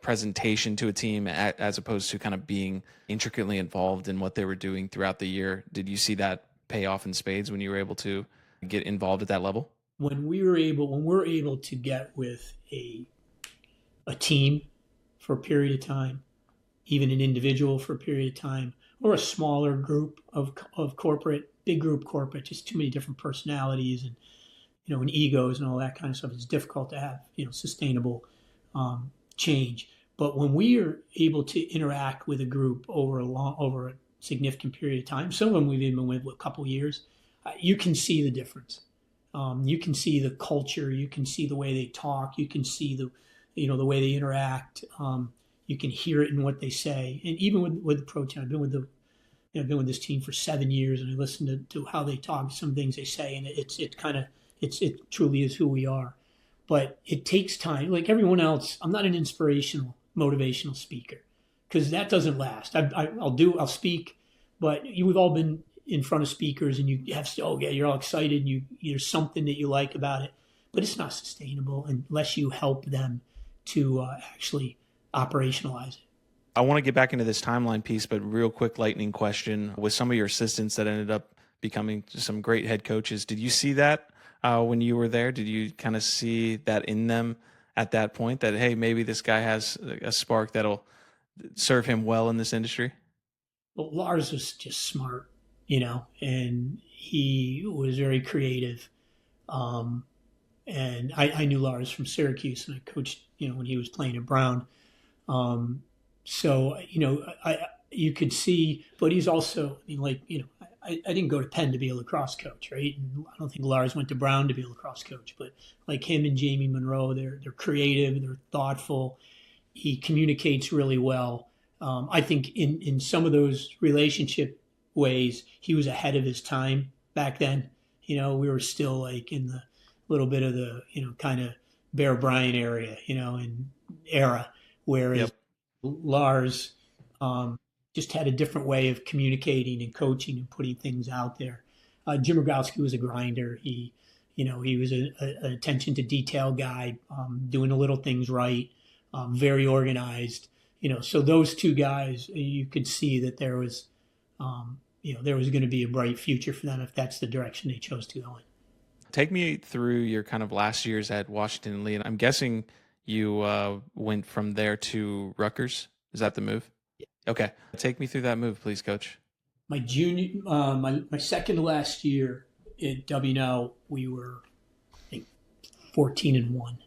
presentation to a team as opposed to kind of being intricately involved in what they were doing throughout the year? Did you see that pay off in spades when you were able to get involved at that level? When we're able to get with a team for a period of time, even an individual for a period of time, or a smaller group of corporate, big group corporate, just too many different personalities and, and egos and all that kind of stuff, it's difficult to have, sustainable change. But when we are able to interact with a group over a significant period of time, some of them we've even been with a couple of years, you can see the difference. You can see the culture. You can see the way they talk. You can see the way they interact. You can hear it in what they say. And even with Pro Team, I've been with this team for 7 years, and I listen to how they talk, some things they say, and it truly is who we are. But it takes time. Like everyone else, I'm not an inspirational, motivational speaker because that doesn't last. I'll speak, but we've all been in front of speakers and you have to, you're all excited and there's something that you like about it, but it's not sustainable unless you help them to actually operationalize it. I want to get back into this timeline piece, but real quick lightning question. With some of your assistants that ended up becoming some great head coaches, did you see that when you were there? Did you kind of see that in them at that point that, hey, maybe this guy has a spark that'll serve him well in this industry? But Lars was just smart, and he was very creative. Um, and I knew Lars from Syracuse, and I coached, when he was playing at Brown. So, you could see, but he's also, I didn't go to Penn to be a lacrosse coach, right? And I don't think Lars went to Brown to be a lacrosse coach, but like him and Jamie Monroe, they're creative, they're thoughtful. He communicates really well. I think in some of those relationship ways, he was ahead of his time back then. We were still like in the little bit of the, kind of Bear Bryant area, and era, whereas Yep. Lars just had a different way of communicating and coaching and putting things out there. Jim Rogowski was a grinder. He was an attention to detail guy, doing the little things right, very organized. So those two guys, you could see that there was, there was going to be a bright future for them if that's the direction they chose to go in. Take me through your kind of last years at Washington and Lee. And I'm guessing you went from there to Rutgers. Is that the move? Yeah. Okay. Take me through that move, please, Coach. My junior, my second to last year at WNL, we were, I think, 14-1,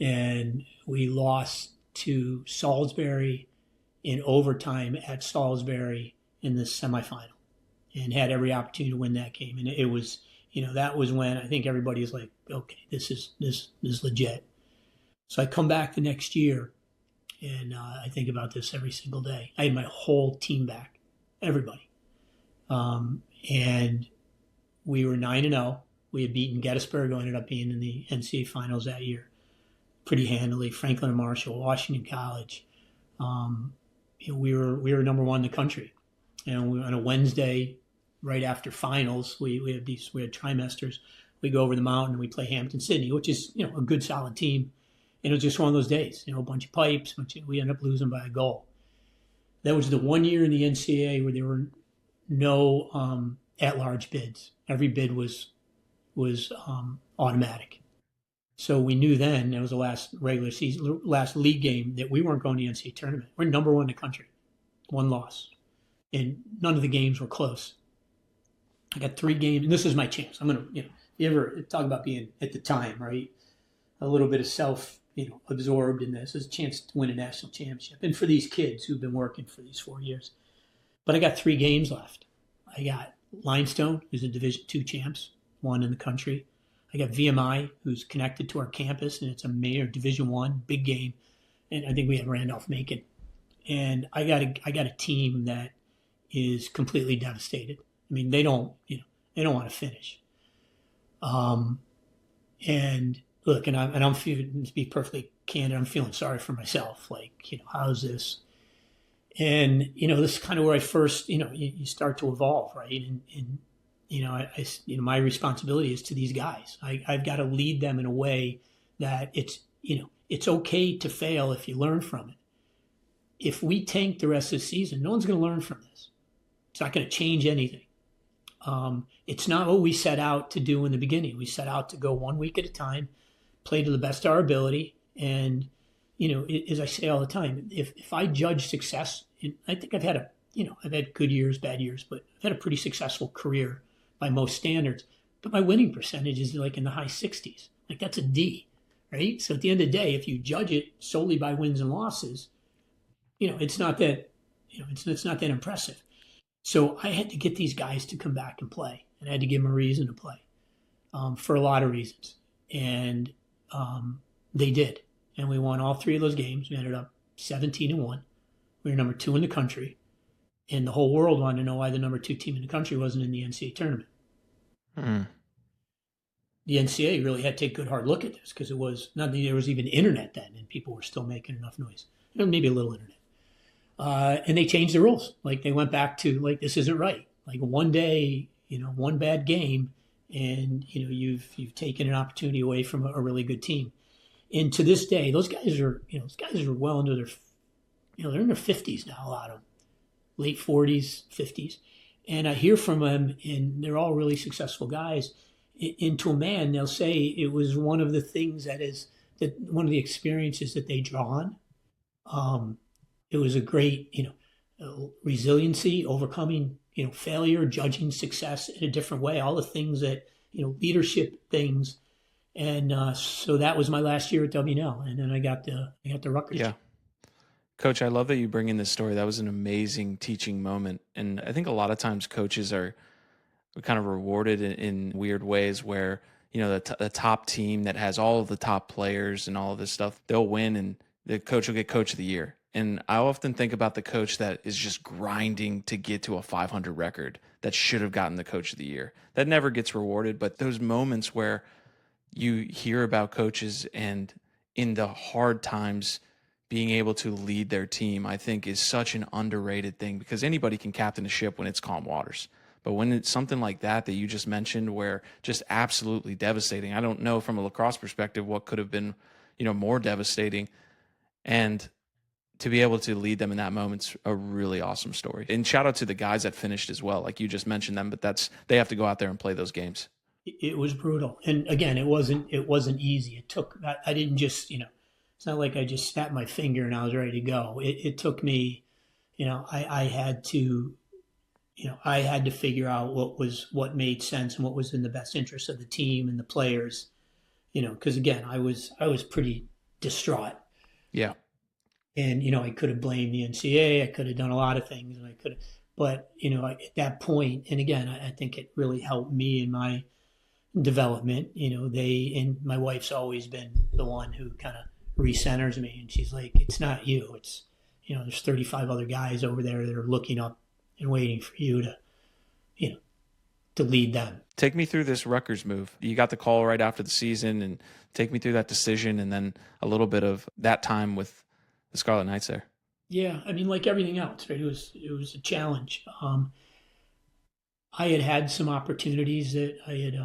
and we lost to Salisbury in overtime at Salisbury in the semifinal, and had every opportunity to win that game. And it was, that was when I think everybody was like, okay, this is legit. So I come back the next year, and I think about this every single day. I had my whole team back, everybody. And we were 9-0. We had beaten Gettysburg, ended up being in the NCAA finals that year pretty handily. Franklin and Marshall, Washington College. We were number one in the country. And on a Wednesday, right after finals, we had trimesters. We go over the mountain and we play Hampton-Sydney, which is a good solid team. And it was just one of those days, a bunch of pipes. We ended up losing by a goal. That was the one year in the NCAA where there were no at-large bids. Every bid was automatic. So we knew then, it was the last regular season, last league game, that we weren't going to the NCAA tournament. We're number one in the country, one loss. And none of the games were close. I got 3 games, and this is my chance. I'm going to, you ever talk about being at the time, right? A little bit of absorbed in this. It's a chance to win a national championship. And for these kids who've been working for these 4 years. But I got 3 games left. I got Limestone, who's a Division II champs, one in the country. I got VMI, who's connected to our campus, and it's a major Division I, big game. And I think we had Randolph-Macon. And I got a team that is completely devastated. I mean, they don't want to finish. And look, and I'm feeling, to be perfectly candid, I'm feeling sorry for myself. Like, how's this? And, this is kind of where I first, you start to evolve, right? And my responsibility is to these guys. I've got to lead them in a way that it's okay to fail if you learn from it. If we tank the rest of the season, no one's going to learn from this. It's not going to change anything. It's not what we set out to do in the beginning. We set out to go 1 week at a time, play to the best of our ability. And, as I say all the time, if I judge success, and I think I've had I've had good years, bad years, but I've had a pretty successful career by most standards. But my winning percentage is like in the high 60s. Like, that's a D, right? So at the end of the day, if you judge it solely by wins and losses, it's not that, it's not that impressive. So I had to get these guys to come back and play, and I had to give them a reason to play, for a lot of reasons. And they did. And we won all 3 of those games. We ended up 17-1. We were number 2 in the country. And the whole world wanted to know why the number 2 team in the country wasn't in the NCAA tournament. The NCAA really had to take a good hard look at this, because it was not that there was even internet then, and people were still making enough noise. Maybe a little internet. And they changed the rules. Like, they went back to, like, this isn't right. Like, one day, one bad game, and you've taken an opportunity away from a really good team. And to this day, those guys are well into their, they're in their 50s now, a lot of them, late 40s, 50s. And I hear from them, and they're all really successful guys. And to a man, they'll say it was one of the things that one of the experiences that they draw on. it was a great, resiliency, overcoming, failure, judging success in a different way, all the things that, leadership things. And so that was my last year at WNL. And then I got the Rutgers. Yeah. Coach, I love that you bring in this story. That was an amazing teaching moment. And I think a lot of times coaches are kind of rewarded in weird ways where, the top team that has all of the top players and all of this stuff, they'll win and the coach will get coach of the year. And I often think about the coach that is just grinding to get to a 500 record that should have gotten the coach of the year. That never gets rewarded. But those moments where you hear about coaches and in the hard times being able to lead their team, I think is such an underrated thing, because anybody can captain a ship when it's calm waters. But when it's something like that you just mentioned, where just absolutely devastating, I don't know from a lacrosse perspective what could have been, more devastating. And to be able to lead them in that moment's a really awesome story. And shout out to the guys that finished as well. Like you just mentioned them, but they have to go out there and play those games. It was brutal. And again, it wasn't easy. It took, I didn't just, it's not like I just snapped my finger and I was ready to go. It took me, I had to, I had to figure out what made sense and what was in the best interest of the team and the players, because again, I was pretty distraught. Yeah. And, I could have blamed the NCAA. I could have done a lot of things, and but, at that point, and again, I think it really helped me in my development. And my wife's always been the one who kind of recenters me. And she's like, it's not you. It's, there's 35 other guys over there that are looking up and waiting for you to, to lead them. Take me through this Rutgers move. You got the call right after the season, and take me through that decision and then a little bit of that time with the Scarlet Knights there. Yeah, I mean, like everything else, right? It was a challenge. I had some opportunities that I had,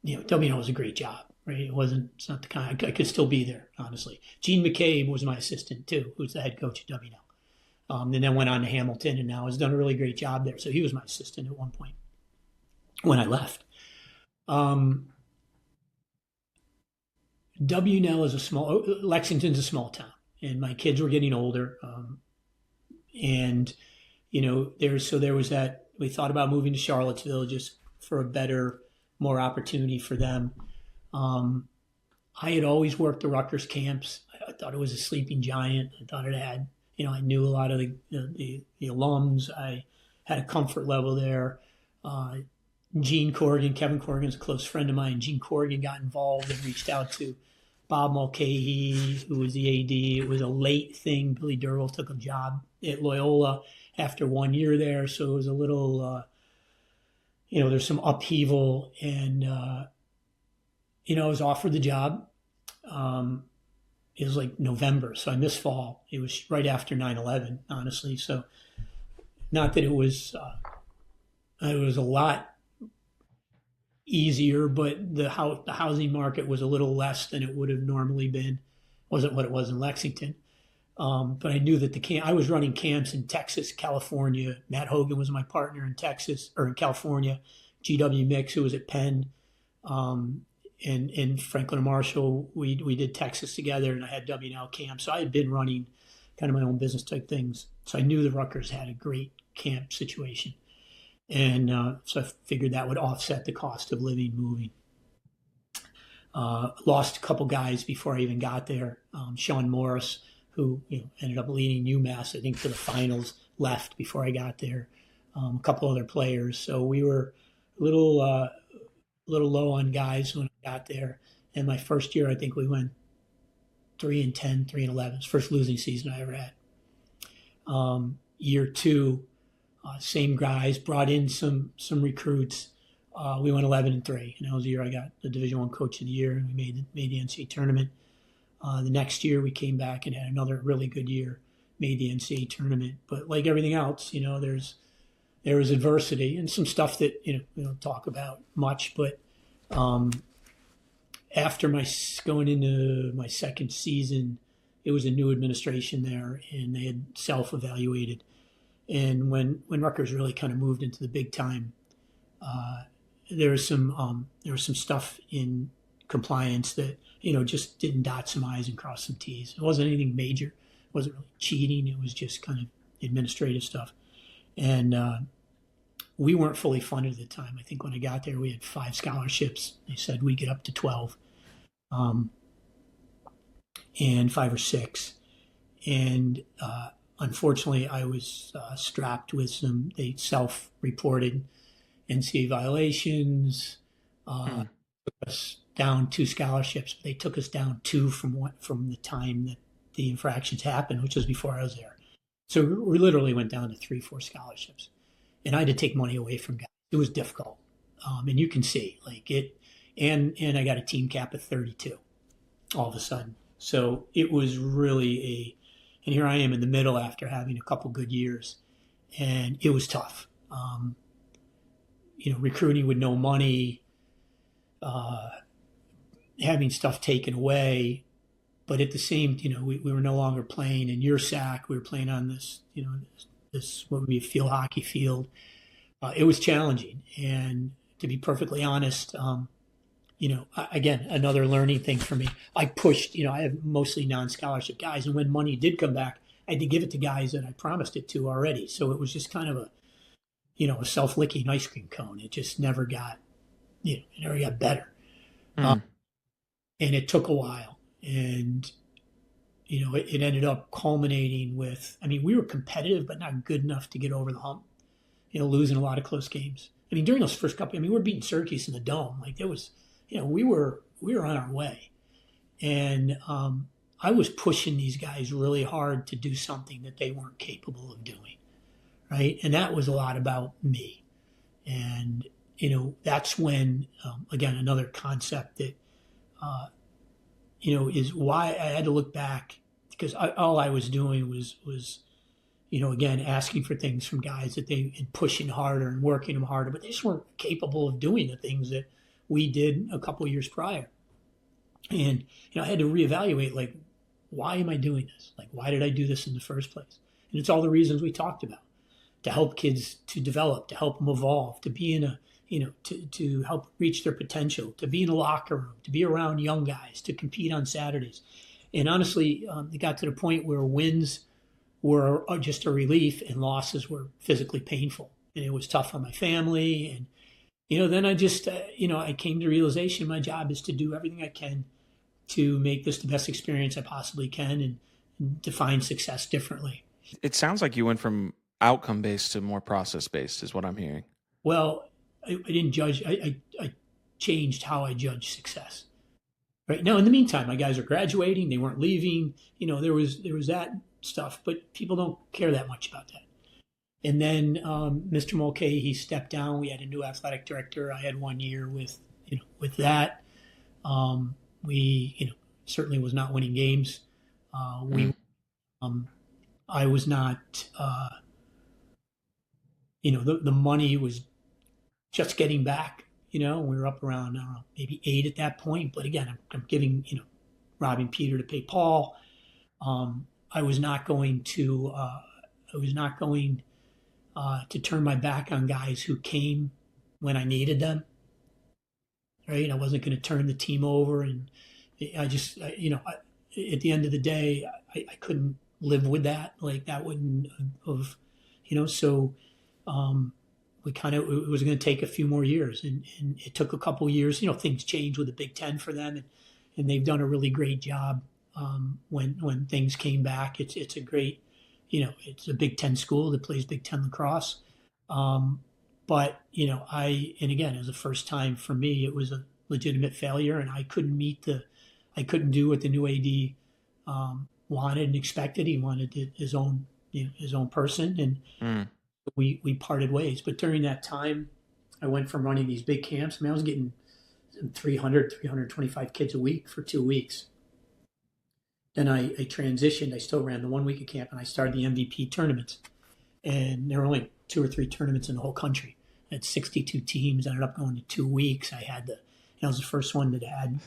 WNL was a great job, right? It's not the kind, I could still be there, honestly. Gene McCabe was my assistant too, who's the head coach at WNL. And then went on to Hamilton and now has done a really great job there. So he was my assistant at one point when I left. WNL is Lexington's a small town, and my kids were getting older. There was that, we thought about moving to Charlottesville just for a better, more opportunity for them. I had always worked the Rutgers camps. I thought it was a sleeping giant. I thought it had, I knew a lot of the alums. I had a comfort level there. Kevin Corrigan's a close friend of mine. Gene Corrigan got involved and reached out to Bob Mulcahy, who was the AD. It was a late thing. Billy Durwell took a job at Loyola after 1 year there. So it was a little, there's some upheaval. And, I was offered the job. It was like November, so I missed fall. It was right after 9/11, honestly. So not that it was a lot easier, but the housing market was a little less than it would have normally been. Wasn't what it was in Lexington. But I knew that I was running camps in Texas, California. Matt Hogan was my partner in Texas, or in California. GW Mix, who was at Penn. And Franklin and Marshall, we did Texas together, and I had WNL camp. So I had been running kind of my own business type things. So I knew the Rutgers had a great camp situation. And so I figured that would offset the cost of living, moving. Lost a couple guys before I even got there. Sean Morris, who ended up leading UMass, I think, to the finals, left before I got there. A couple other players. So we were a little low on guys when I got there. And my first year, I think we went 3-10, 3-11. It's the first losing season I ever had. Year two, same guys, brought in some recruits. We went 11-3, and that was the year I got the Division I Coach of the Year, and we made the NCAA tournament. The next year, we came back and had another really good year, made the NCAA tournament. But like everything else, there was adversity and some stuff that we don't talk about much. But after going into my second season, it was a new administration there, and they had self-evaluated. And when Rutgers really kind of moved into the big time, there was some stuff in compliance that just didn't dot some I's and cross some T's. It wasn't anything major, wasn't really cheating. It was just kind of administrative stuff. And we weren't fully funded at the time. I think when I got there, we had 5 scholarships. They said we'd get up to 12, and 5 or 6. And unfortunately, I was strapped with some, they self-reported NCAA violations, took us down 2 scholarships. They took us down 2 from the time that the infractions happened, which was before I was there. So we literally went down to 3, 4 scholarships. And I had to take money away from guys. It was difficult. And you can see, like it, and I got a team cap of 32 all of a sudden. So it was really and here I am in the middle after having a couple good years. And it was tough. Recruiting with no money, having stuff taken away. But at the same, we were no longer playing in your sack. We were playing on this, this what would be a field hockey field. It was challenging. And to be perfectly honest, again, another learning thing for me. I pushed, I have mostly non-scholarship guys. And when money did come back, I had to give it to guys that I promised it to already. So it was just kind of a self-licking ice cream cone. It just never got, it never got better. And it took a while. And, it ended up culminating with, we were competitive, but not good enough to get over the hump, losing a lot of close games. During those first couple, we were beating Syracuse in the Dome. Like there was, we were on our way. And I was pushing these guys really hard to do something that they weren't capable of doing. Right. And that was a lot about me. And, that's when, again, another concept that, is why I had to look back, because all I was doing was, again, asking for things from guys and pushing harder and working them harder, but they just weren't capable of doing the things that we did a couple of years prior. And, I had to reevaluate, like, why am I doing this? Like, why did I do this in the first place? And it's all the reasons we talked about, to help kids to develop, to help them evolve, to be in a, to help reach their potential, to be in a locker room, to be around young guys, to compete on Saturdays. And honestly, it got to the point where wins were just a relief and losses were physically painful. And it was tough on my family. And, then I just, I came to the realization my job is to do everything I can to make this the best experience I possibly can and define success differently. It sounds like you went from outcome-based to more process-based is what I'm hearing. Well, I didn't judge. I changed how I judge success. Right now, in the meantime, my guys are graduating. They weren't leaving. There was that stuff, but people don't care that much about that. And then Mr. Mulcahy, he stepped down. We had a new athletic director. I had 1 year with that. We certainly was not winning games. I was not. The money was just getting back. We were up around, I don't know, maybe 8 at that point. But again, I'm giving, robbing Peter to pay Paul. I was not going to turn my back on guys who came when I needed them. Right. I wasn't going to turn the team over. And I just, at the end of the day, I couldn't live with that. Like that wouldn't have, so, it was going to take a few more years, and it took a couple of years. Things changed with the Big Ten for them, and they've done a really great job when things came back. It's a great, it's a Big Ten school that plays Big Ten lacrosse. But and again, it was the first time for me. It was a legitimate failure, and I couldn't do what the new AD wanted and expected. He wanted his own person, and we parted ways. But during that time, I went from running these big camps. I was getting 325 kids a week for 2 weeks. Then I transitioned. I still ran the 1 week of camp, and I started the MVP tournaments. And there were only 2 or 3 tournaments in the whole country. I had 62 teams. I ended up going to 2 weeks. I was the first one that had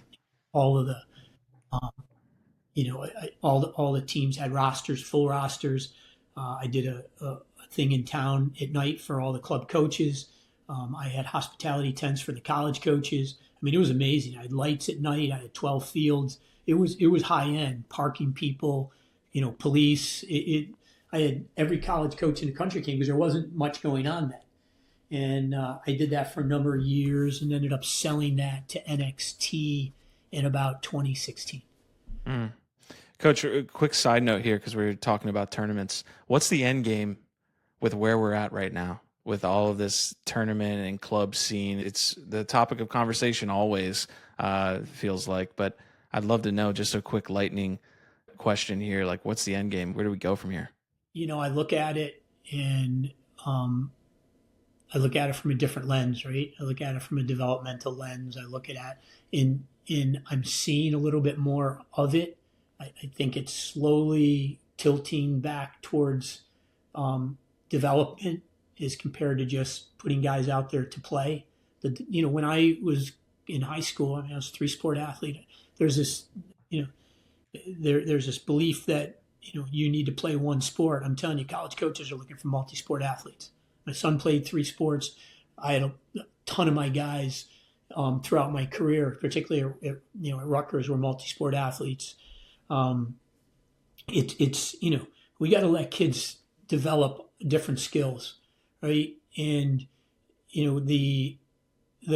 all of the, all the teams had rosters, full rosters. I did a thing in town at night for all the club coaches. I had hospitality tents for the college coaches. It was amazing. I had lights at night. I had 12 fields. It was high end, parking people, police. I had every college coach in the country came because there wasn't much going on then. And I did that for a number of years and ended up selling that to NXT in about 2016. Mm. Coach, a quick side note here, because we're talking about tournaments. What's the end game with where we're at right now with all of this tournament and club scene? It's the topic of conversation always, feels like, but I'd love to know, just a quick lightning question here. Like, what's the end game? Where do we go from here? I look at it and I look at it from a different lens, right? I look at it from a developmental lens. I look at it in I'm seeing a little bit more of it. I think it's slowly tilting back towards development as compared to just putting guys out there to play. When I was in high school, I was a 3-sport athlete. There's this, there's this belief that you need to play one sport. I'm telling you, college coaches are looking for multi-sport athletes. My son played 3 sports. I had a ton of my guys throughout my career, particularly at Rutgers, were multi-sport athletes. We got to let kids develop different skills, right? And the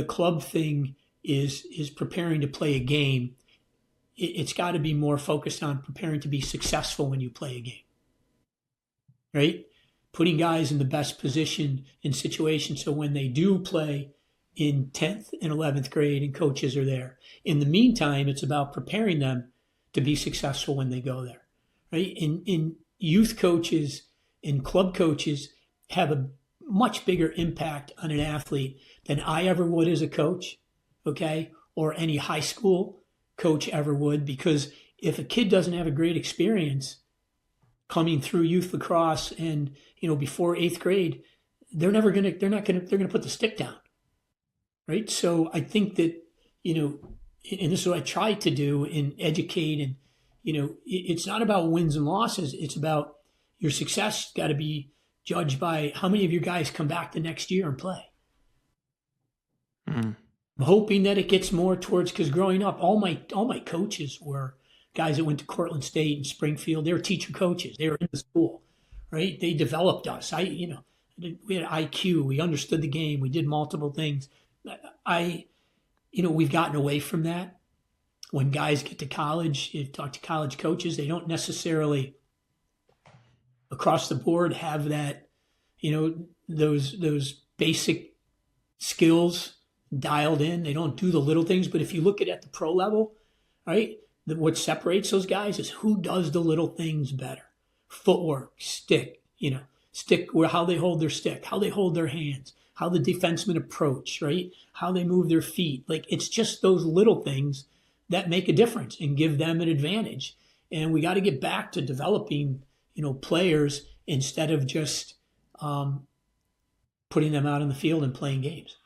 club thing is preparing to play a game. It's got to be more focused on preparing to be successful when you play a game, right? Putting guys in the best position in situations so when they do play in 10th and 11th grade and coaches are there. In the meantime, it's about preparing them to be successful when they go there, right? In youth coaches and club coaches have a much bigger impact on an athlete than I ever would as a coach, okay, or any high school coach ever would, because if a kid doesn't have a great experience coming through youth lacrosse and before 8th grade, they're not going to put the stick down, right? So I think that and this is what I try to do and educate, and it's not about wins and losses. It's about your success got to be judged by how many of your guys come back the next year and play. Mm-hmm. I'm hoping that it gets more towards, because growing up, all my coaches were guys that went to Cortland State and Springfield. They were teacher coaches. They were in the school, right? They developed us. We had IQ. We understood the game. We did multiple things. We've gotten away from that. When guys get to college, you talk to college coaches, they don't necessarily across the board have that, those basic skills dialed in. They don't do the little things. But if you look at the pro level, right, what separates those guys is who does the little things better. Footwork, stick, how they hold their stick, how they hold their hands, how the defensemen approach, right? How they move their feet. Like, it's just those little things that make a difference and give them an advantage. And we got to get back to developing, players instead of just putting them out in the field and playing games.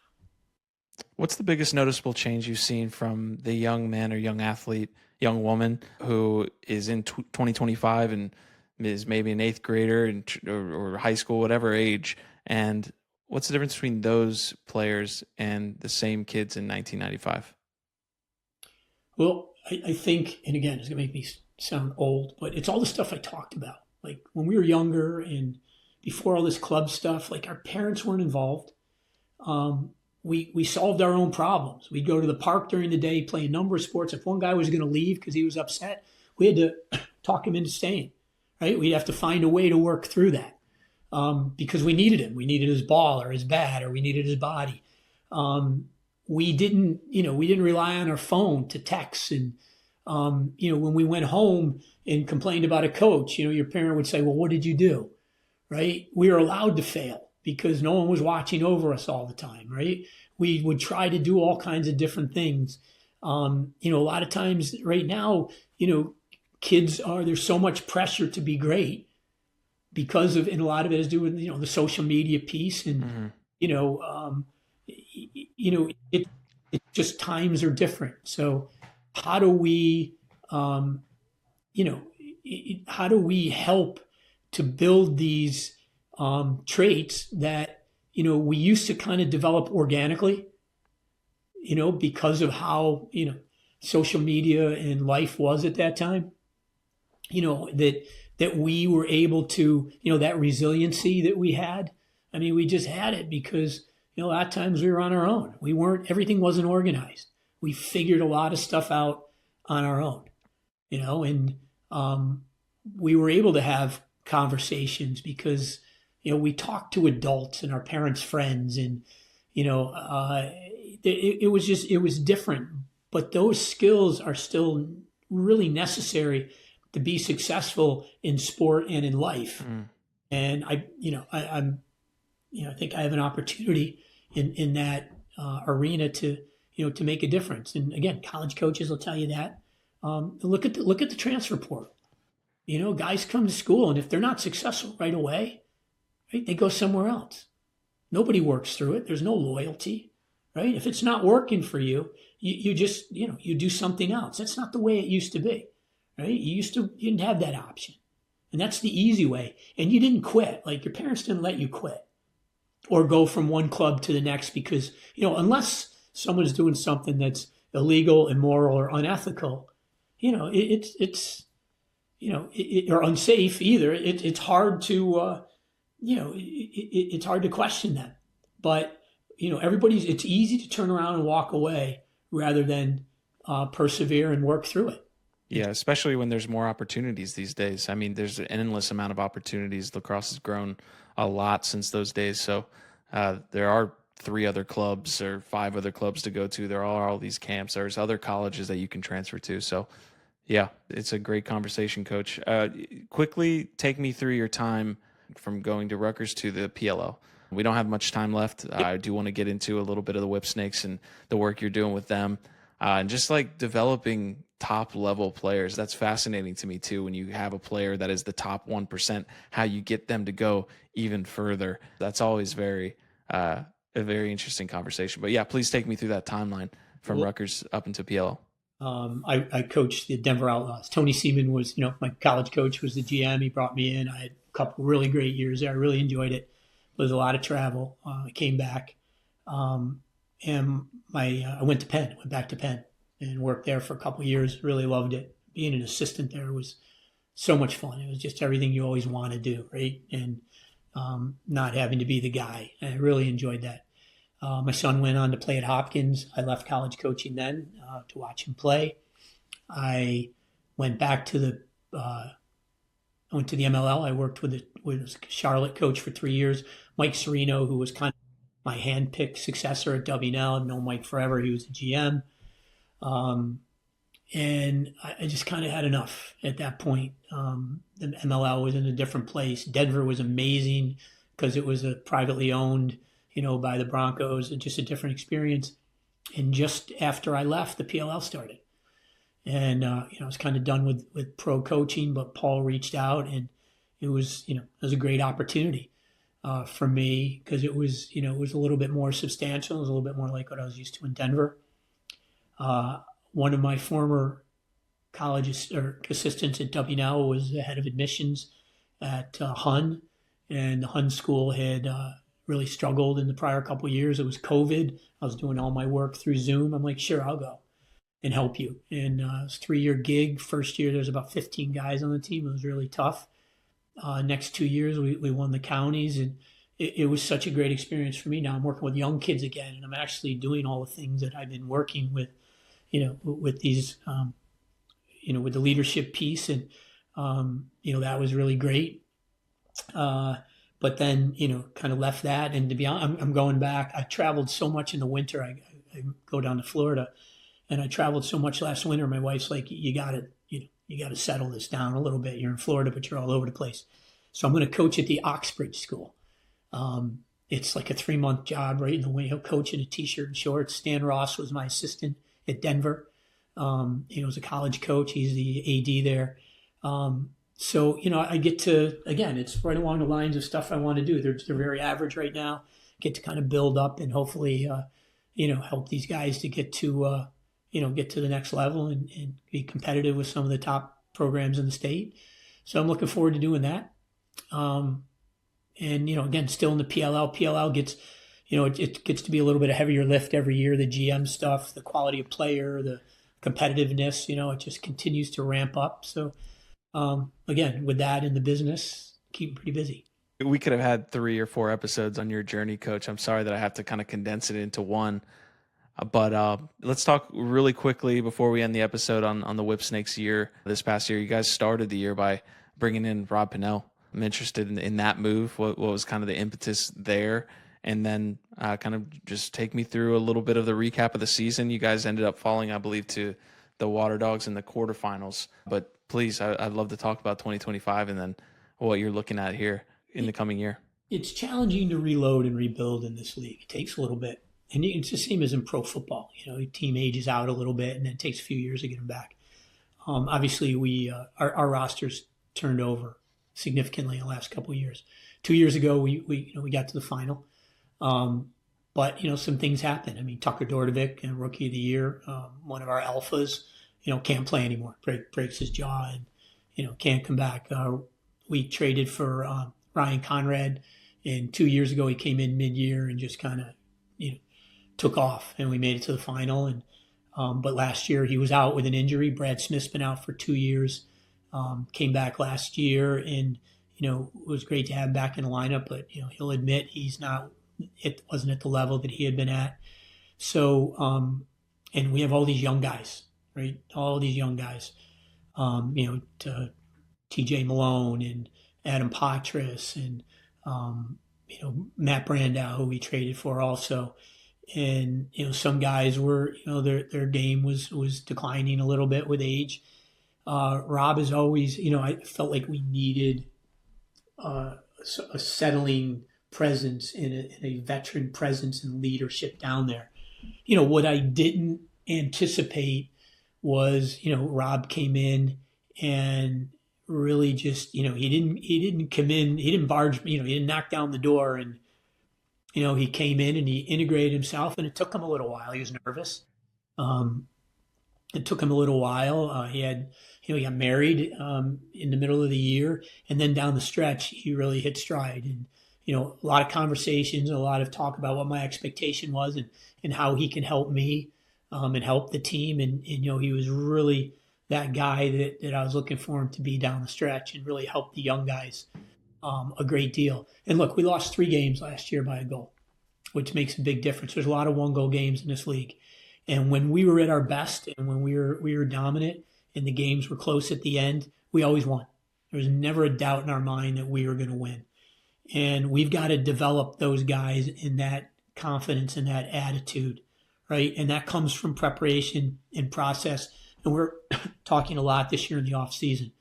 What's the biggest noticeable change you've seen from the young man or young athlete, young woman who is in 2025 and is maybe an 8th grader or high school, whatever age? And what's the difference between those players and the same kids in 1995? Well, I think, and again, it's going to make me sound old, but it's all the stuff I talked about. Like when we were younger and before all this club stuff, like our parents weren't involved. We solved our own problems. We'd go to the park during the day, play a number of sports. If one guy was going to leave because he was upset, we had to talk him into staying, right? We'd have to find a way to work through that because we needed him. We needed his ball or his bat, or we needed his body. We didn't rely on our phone to text. And, when we went home and complained about a coach, your parent would say, well, what did you do? Right? We were allowed to fail because no one was watching over us all the time, right? We would try to do all kinds of different things. A lot of times right now, there's so much pressure to be great because of, and a lot of it has to do with, the social media piece. And, it just times are different. So how do we, how do we help to build these traits that, we used to kind of develop organically, because of how, social media and life was at that time, that that we were able to, that resiliency that we had. I mean, we just had it because, a lot of times we were on our own. Everything wasn't organized. We figured a lot of stuff out on our own, and we were able to have conversations because, we talked to adults and our parents' friends, and, it was different. But those skills are still really necessary to be successful in sport and in life. And I think I have an opportunity in that arena to make a difference. And again, college coaches will tell you that. Look at the transfer portal. Guys come to school, and if they're not successful right away, right, they go somewhere else. Nobody works through it. There's no loyalty, right? If it's not working for you, you just you do something else. That's not the way it used to be, right? You didn't have that option, and that's the easy way. And you didn't quit. Like, your parents didn't let you quit or go from one club to the next because unless someone's doing something that's illegal, immoral, or unethical, it's or unsafe either. It's hard to it's hard to question them. But it's easy to turn around and walk away rather than persevere and work through it. Yeah, especially when there's more opportunities these days. I mean, there's an endless amount of opportunities. Lacrosse has grown a lot since those days. So there are 3 other clubs or 5 other clubs to go to. There are all these camps. There's other colleges that you can transfer to. So, yeah, it's a great conversation, Coach. Quickly take me through your time from going to Rutgers to the PLL. We don't have much time left. I do want to get into a little bit of the Whipsnakes and the work you're doing with them, and just like developing top level players. That's fascinating to me too. When you have a player that is the top 1%, how you get them to go even further. That's always a very interesting conversation. But yeah, please take me through that timeline from Rutgers up into PLL. I coached the Denver Outlaws. Tony Seaman was, my college coach, was the GM. He brought me in. I had a couple really great years there. I really enjoyed it. There was a lot of travel. I came back, and I went to Penn. Went back to Penn and worked there for a couple of years. Really loved it. Being an assistant there was so much fun. It was just everything you always want to do, right? And not having to be the guy. I really enjoyed that. My son went on to play at Hopkins. I left college coaching then to watch him play. I went back to the MLL. I worked with a Charlotte coach for 3 years, Mike Serino, who was kind of my hand-picked successor at WNL. I've known Mike forever. He was a GM. And I just kind of had enough at that point. The MLL was in a different place. Denver was amazing because it was a privately owned, by the Broncos, and just a different experience. And just after I left, the PLL started. And, I was kind of done with pro coaching, but Paul reached out, and it was a great opportunity for me because it was a little bit more substantial. It was a little bit more like what I was used to in Denver. One of my former college assistants at WNL was the head of admissions at Hun, and the Hun school had really struggled in the prior couple of years. It was COVID. I was doing all my work through Zoom. I'm like, sure, I'll go and help you. And it was a 3-year gig. First year, there was about 15 guys on the team. It was really tough. Next 2 years, we won the counties, and it was such a great experience for me. Now I'm working with young kids again, and I'm actually doing all the things that I've been working with, with these, with the leadership piece. And, that was really great. But then, kind of left that. And to be honest, I'm going back. I traveled so much in the winter. I go down to Florida, and I traveled so much last winter. My wife's like, you got to settle this down a little bit. You're in Florida, but you're all over the place. So I'm going to coach at the Oxbridge School. It's like a 3-month job, right in the way. He'll coach in a t-shirt and shorts. Stan Ross was my assistant at Denver. He was a college coach. He's the AD there. So, I get to, again, it's right along the lines of stuff I want to do. They're very average right now. Get to kind of build up and hopefully, help these guys to get to the next level and be competitive with some of the top programs in the state. So I'm looking forward to doing that. And, again, still in the PLL. PLL gets, it gets to be a little bit of heavier lift every year. The GM stuff, the quality of player, the competitiveness, it just continues to ramp up. So again, with that in the business, keep them pretty busy. We could have had 3 or 4 episodes on your journey, Coach. I'm sorry that I have to kind of condense it into one. But let's talk really quickly before we end the episode on the Whipsnakes year. This past year, you guys started the year by bringing in Rob Pinnell. I'm interested in that move. What was kind of the impetus there? And then kind of just take me through a little bit of the recap of the season. You guys ended up falling, I believe, to the Water Dogs in the quarterfinals. But please, I'd love to talk about 2025 and then what you're looking at here in the coming year. It's challenging to reload and rebuild in this league. It takes a little bit. And it's the same as in pro football. Your team ages out a little bit, and then it takes a few years to get them back. Obviously, our rosters turned over significantly in the last couple of years. 2 years ago, we got to the final, but some things happened. I mean, Tucker Dordovic, rookie of the year, one of our alphas, can't play anymore. Breaks his jaw and can't come back. We traded for Ryan Conrad, and 2 years ago he came in mid-year and just kind of took off, and we made it to the final. And but last year he was out with an injury. Brad Smith's been out for 2 years. Came back last year, and it was great to have him back in the lineup. But he'll admit it wasn't at the level that he had been at. So and we have all these young guys, right? All these young guys. T.J. Malone and Adam Patras and Matt Brandow, who we traded for also. And some guys were their game was declining a little bit with age. Rob is always I felt like we needed a settling presence and a veteran presence and leadership down there. What I didn't anticipate was Rob came in and really just he didn't come in, he didn't barge, he didn't knock down the door, and he came in and he integrated himself, and it took him a little while. He was nervous. It took him a little while. He got married in the middle of the year, and then down the stretch, he really hit stride. And a lot of conversations, a lot of talk about what my expectation was, and how he can help me and help the team. And he was really that guy that I was looking for him to be down the stretch and really help the young guys a great deal. And look, we lost 3 games last year by a goal, which makes a big difference. There's a lot of 1-goal games in this league. And when we were at our best and when we were dominant and the games were close at the end, we always won. There was never a doubt in our mind that we were going to win. And we've got to develop those guys in that confidence and that attitude, right? And that comes from preparation and process. And we're talking a lot this year in the off season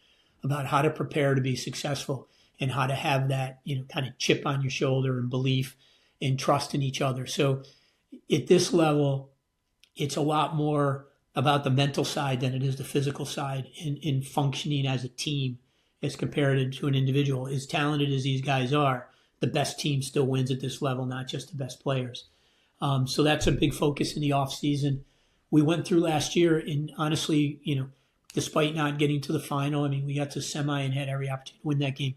about how to prepare to be successful and how to have that, kind of chip on your shoulder and belief and trust in each other. So at this level, it's a lot more about the mental side than it is the physical side in functioning as a team as compared to an individual. As talented as these guys are, the best team still wins at this level, not just the best players. So that's a big focus in the off season. We went through last year, and honestly, despite not getting to the final, I mean, we got to semi and had every opportunity to win that game.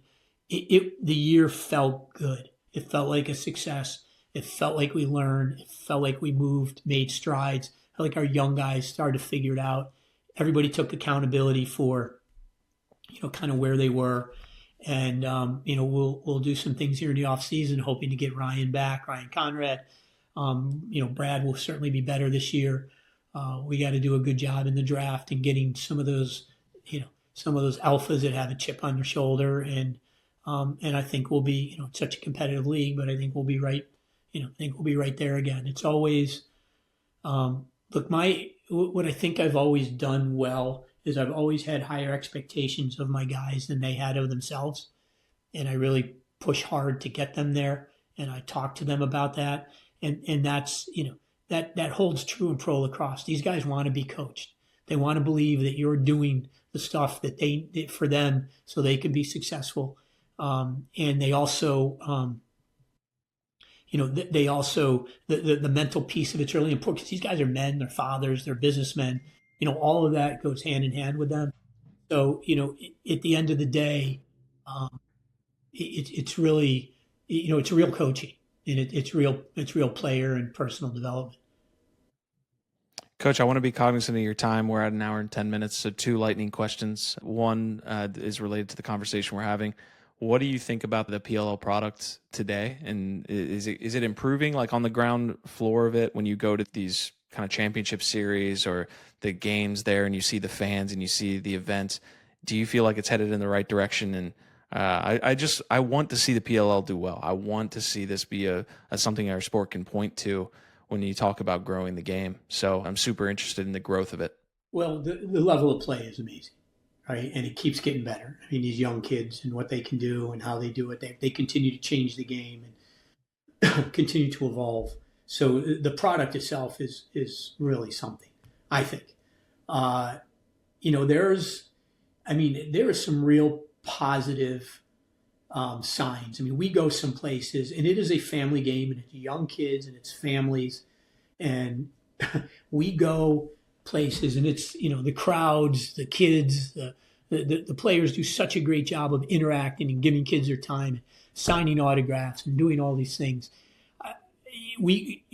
The year felt good. It felt like a success. It felt like we learned. It felt like we moved, made strides. It felt like our young guys started to figure it out. Everybody took accountability for, kind of where they were. And, we'll do some things here in the off season, hoping to get Ryan back, Ryan Conrad. Brad will certainly be better this year. We got to do a good job in the draft and getting some of those alphas that have a chip on their shoulder. And I think we'll be, it's such a competitive league, but I think we'll be right, there again. It's always, what I think I've always done well is I've always had higher expectations of my guys than they had of themselves. And I really push hard to get them there. And I talk to them about that. And that's, that holds true in pro lacrosse. These guys want to be coached. They want to believe that you're doing the stuff that they did for them so they can be successful. And they also, the mental piece of it's really important because these guys are men, they're fathers, they're businessmen. All of that goes hand in hand with them. So, at the end of the day, it's really, it's real coaching and it's real player and personal development. Coach, I want to be cognizant of your time. We're at an hour and 10 minutes, so 2 lightning questions. One is related to the conversation we're having. What do you think about the PLL product today? And is it improving, like on the ground floor of it, when you go to these kind of championship series or the games there and you see the fans and you see the event? Do you feel like it's headed in the right direction? And I want to see the PLL do well. I want to see this be a something our sport can point to when you talk about growing the game. So I'm super interested in the growth of it. Well, the level of play is amazing, right? And it keeps getting better. I mean, these young kids and what they can do and how they do it, they continue to change the game and continue to evolve. So the product itself is really something, I think. There are some real positive signs. I mean, we go some places, and it is a family game, and it's young kids, and it's families, and we go places, and it's the crowds, the kids, the players do such a great job of interacting and giving kids their time, signing autographs, and doing all these things. We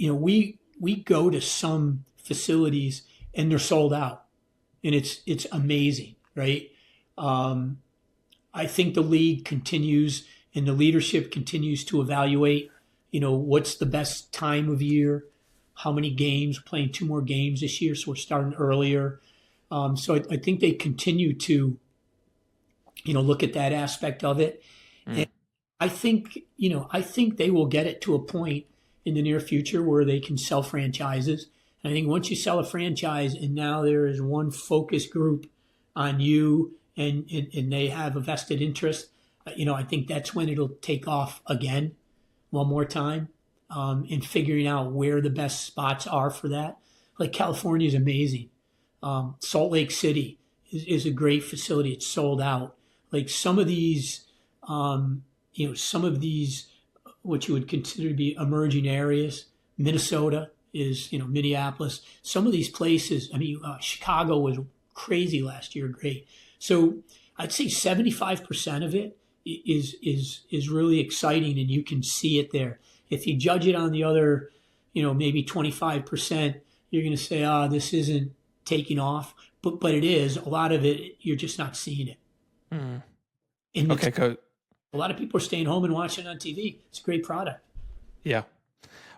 go to some facilities, and they're sold out, and it's amazing, right? I think the league continues and the leadership continues to evaluate, what's the best time of year, how many games. We're playing 2 more games this year, so we're starting earlier. So I think they continue to, look at that aspect of it. And I think they will get it to a point in the near future where they can sell franchises. And I think once you sell a franchise and now there is one focus group on you, and they have a vested interest, I think that's when it'll take off again, one more time, in figuring out where the best spots are for that. Like California is amazing. Salt Lake City is a great facility. It's sold out. Like some of these, what you would consider to be emerging areas, Minnesota is, Minneapolis. Some of these places, Chicago was crazy last year, great. So I'd say 75% of it is really exciting, and you can see it there. If you judge it on the other, maybe 25%, you're going to say, this isn't taking off. But it is. A lot of it, you're just not seeing it. Okay, Coach. A lot of people are staying home and watching it on TV. It's a great product. Yeah.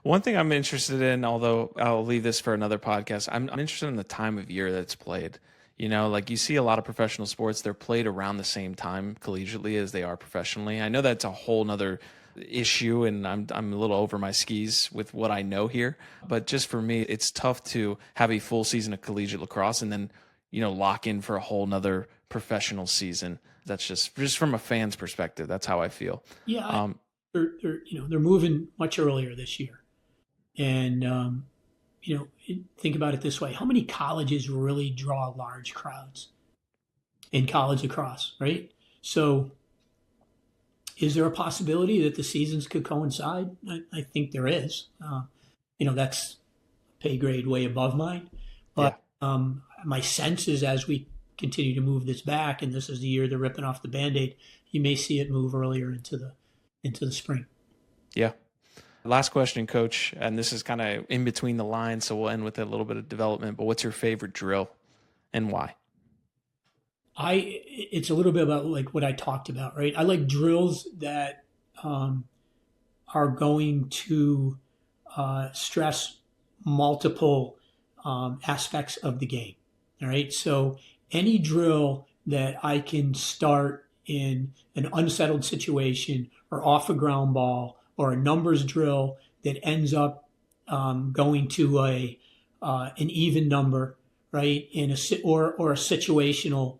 One thing I'm interested in, although I'll leave this for another podcast, I'm interested in the time of year that it's played. Like you see a lot of professional sports, they're played around the same time collegiately as they are professionally. I know that's a whole nother issue, and I'm a little over my skis with what I know here. But just for me, it's tough to have a full season of collegiate lacrosse and then, lock in for a whole nother professional season. That's just from a fan's perspective. That's how I feel. Yeah, they're moving much earlier this year, and think about it this way. How many colleges really draw large crowds in college lacrosse, right? So is there a possibility that the seasons could coincide? I think there is. That's pay grade way above mine. But my sense is as we continue to move this back, and this is the year they're ripping off the Band-Aid, you may see it move earlier into the spring. Yeah. Last question, Coach, and this is kind of in between the lines, so we'll end with a little bit of development, but what's your favorite drill and why? It's a little bit about like what I talked about, right? I like drills that are going to stress multiple aspects of the game, all right? So any drill that I can start in an unsettled situation or off a ground ball or a numbers drill that ends up going to an even number, right? Or a situational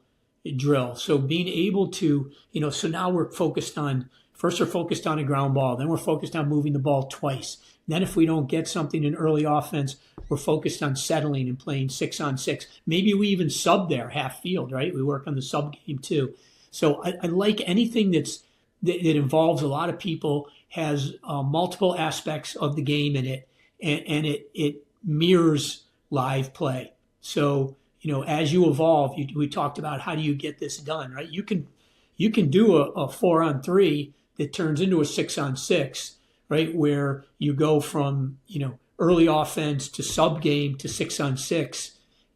drill. So being able to, so now we're focused on a ground ball, then we're focused on moving the ball twice. Then if we don't get something in early offense, we're focused on settling and playing 6-on-6. Maybe we even sub there half field, right? We work on the sub game too. So I like anything that involves a lot of people, has multiple aspects of the game in it, and it mirrors live play. So, as you evolve, we talked about how do you get this done, right? You can do a 4-on-3 that turns into a 6-on-6, right? Where you go from, early offense to sub game to 6-on-6,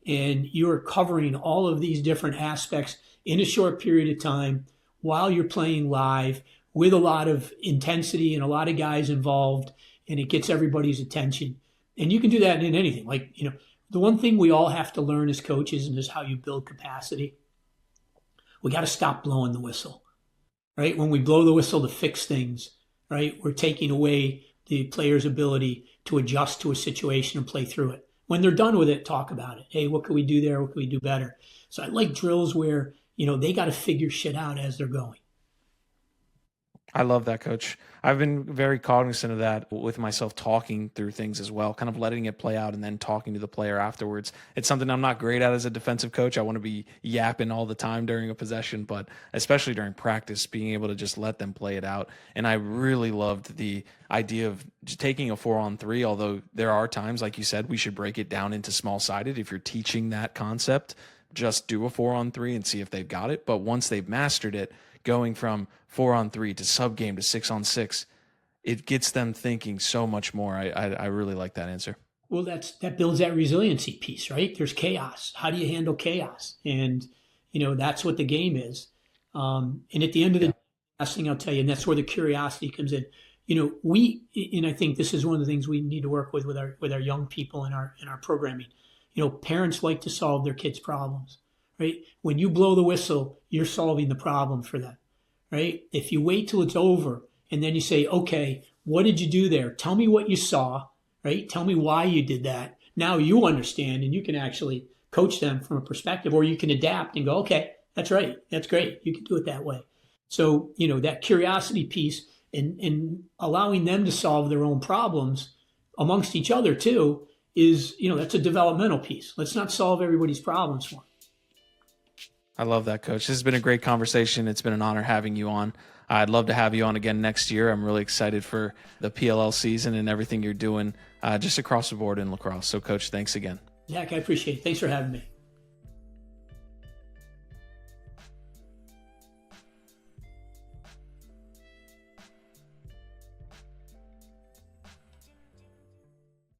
and you're covering all of these different aspects in a short period of time while you're playing live with a lot of intensity and a lot of guys involved, and it gets everybody's attention. And you can do that in anything. Like, the one thing we all have to learn as coaches and is how you build capacity. We got to stop blowing the whistle, right? When we blow the whistle to fix things, right, we're taking away the player's ability to adjust to a situation and play through it. When they're done with it, talk about it. Hey, what can we do there? What can we do better? So I like drills where, they got to figure shit out as they're going. I love that, Coach. I've been very cognizant of that with myself, talking through things as well, kind of letting it play out and then talking to the player afterwards. It's something I'm not great at as a defensive coach. I want to be yapping all the time during a possession, but especially during practice, being able to just let them play it out. And I really loved the idea of just taking a 4-on-3, although there are times, like you said, we should break it down into small-sided. If you're teaching that concept, just do a 4-on-3 and see if they've got it. But once they've mastered it, going from 4-on-3 to sub game to 6-on-6, it gets them thinking so much more. I really like that answer. Well, that builds that resiliency piece, right? There's chaos. How do you handle chaos? And, that's what the game is. And at the end of the day, last thing I'll tell you, and that's where the curiosity comes in. And I think this is one of the things we need to work with our young people in our programming. Parents like to solve their kids' problems, right? When you blow the whistle, you're solving the problem for them, right? If you wait till it's over and then you say, okay, what did you do there? Tell me what you saw, right? Tell me why you did that. Now you understand, and you can actually coach them from a perspective, or you can adapt and go, okay, that's right. That's great. You can do it that way. So, that curiosity piece and allowing them to solve their own problems amongst each other too is, that's a developmental piece. Let's not solve everybody's problems for them. I love that, Coach. This has been a great conversation. It's been an honor having you on. I'd love to have you on again next year. I'm really excited for the PLL season and everything you're doing just across the board in lacrosse. So, Coach, thanks again. Zach, I appreciate it. Thanks for having me.